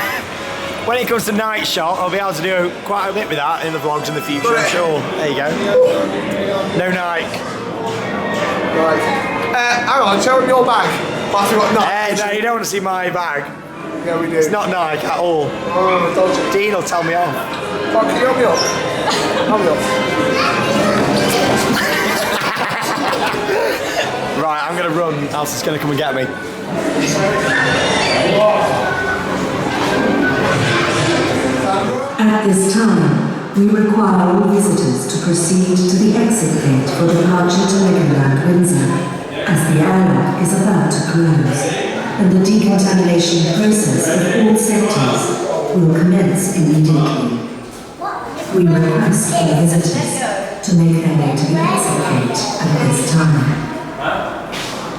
when it comes to night shot, I'll be able to do quite a bit with that in the vlogs in the future, I'm sure. There you go. No Nike. Right. Hang on, show him your bag. No, you don't want to see my bag. Yeah, we do. It's not Nike at all. Oh, dodgy. Dean will tell me off. Fuck, can you help me up? Help me up. Right, I'm going to run, else it's going to come and get me. At this time, we require all visitors to proceed to the exit gate for departure to Legoland Windsor, as the airlock is about to close, and the decontamination process of all sectors will commence immediately. We request all visitors to make their way to the exit gate at this time.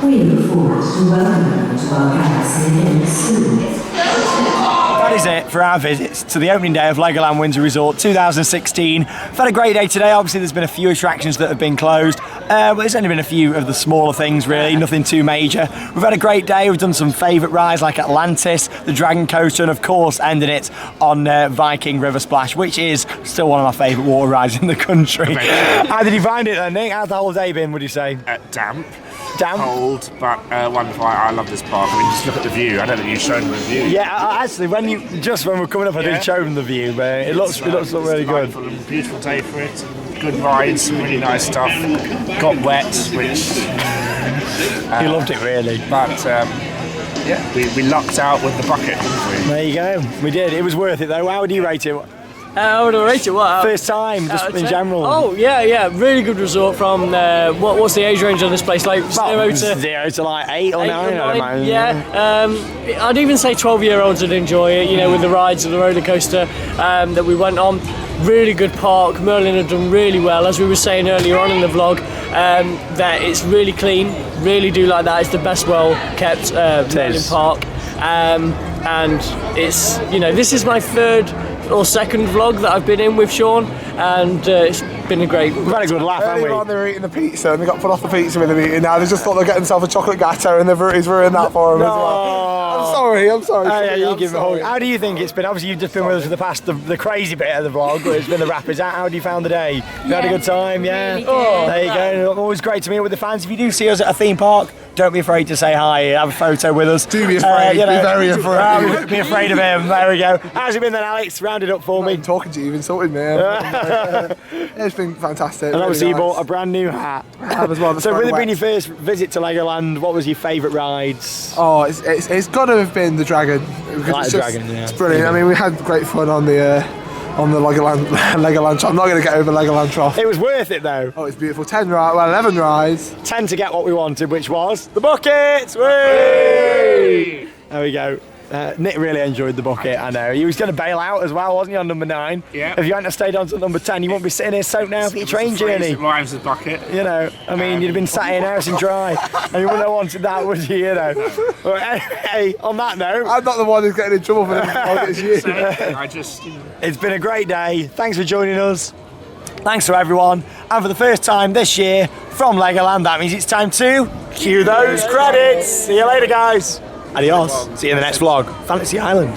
We look forward to welcoming you to our galaxy again soon. That is it for our visits to the opening day of Legoland Windsor Resort 2016. We've had a great day today. Obviously there's been a few attractions that have been closed, but there's only been a few of the smaller things really, nothing too major. We've had a great day. We've done some favourite rides like Atlantis, the Dragon Coaster, and of course ending it on Viking River Splash, which is still one of my favourite water rides in the country. How did you find it then, Nick? How's the whole day been, would you say? Damp. Damp? Cold, but wonderful. I love this park. I mean, just look at the view. I don't think you've shown the view. Yeah, actually, when we're coming up, I did show them the view, but it looks really good. Beautiful day for it. Good rides, some really nice stuff. Got wet, which you loved it really. But yeah, we lucked out with the bucket, didn't we? There you go. We did. It was worth it though. How would you rate it? How would I rate it? What? First time, just in general. Oh yeah, really good resort from. What's the age range on this place? Like 0 to like 8 or 9. I don't know. Yeah, I'd even say 12-year-olds would enjoy it. You know, with the rides and the roller coaster that we went on. Really good park. Merlin had done really well, as we were saying earlier on in the vlog. That it's really clean. Really do like that. It's the best well kept Merlin park, and it's this is my third or second vlog that I've been in with Sean, and it's been a great. We've had a good laugh, haven't we? Earlier on they were eating the pizza and they got put off the pizza with them eating. Now they just thought they'd get themselves a chocolate gatto and he's ruined that for them as well. I'm sorry. Oh, yeah, you give it a hug. How do you think it's been? Obviously you've just been with us for the past, the crazy bit of the vlog, but it's been the rapids. How have you found the day? You had a good time, yeah? Really There you go. Always great to meet with the fans. If you do see us at a theme park, don't be afraid to say hi, have a photo with us. Do be afraid, be very afraid. Be afraid of him, there we go. How's it been then, Alex? Round it up for me. I'm talking to you, you've insulted me. It's been fantastic. And obviously you bought a brand new hat. I have as well. So with it being your first visit to Legoland, what was your favourite rides? Oh, it's got to have been the Dragon. Like the Dragon, yeah. It's brilliant. I mean, we had great fun on the Legoland. I'm not going to get over Legoland Trough. It was worth it though. Oh, it's beautiful. 11 rides. 10 to get what we wanted, which was the buckets. Whee! There we go. Nick really enjoyed the bucket, I know. He was going to bail out as well, wasn't he, on number 9? Yeah. If you hadn't stayed on to number 10, you wouldn't be sitting here soaked now for your train journey. It rhymes with bucket. You know, I mean, you'd have been sat here nice and dry, and you wouldn't have wanted that, would you, But anyway, on that note... I'm not the one who's getting in trouble for this. It's you. I just... It's been a great day. Thanks for joining us. Thanks to everyone. And for the first time this year from Legoland, that means it's time to cue those credits. See you later, guys. Adios. See you in the next vlog. Fantasy Island.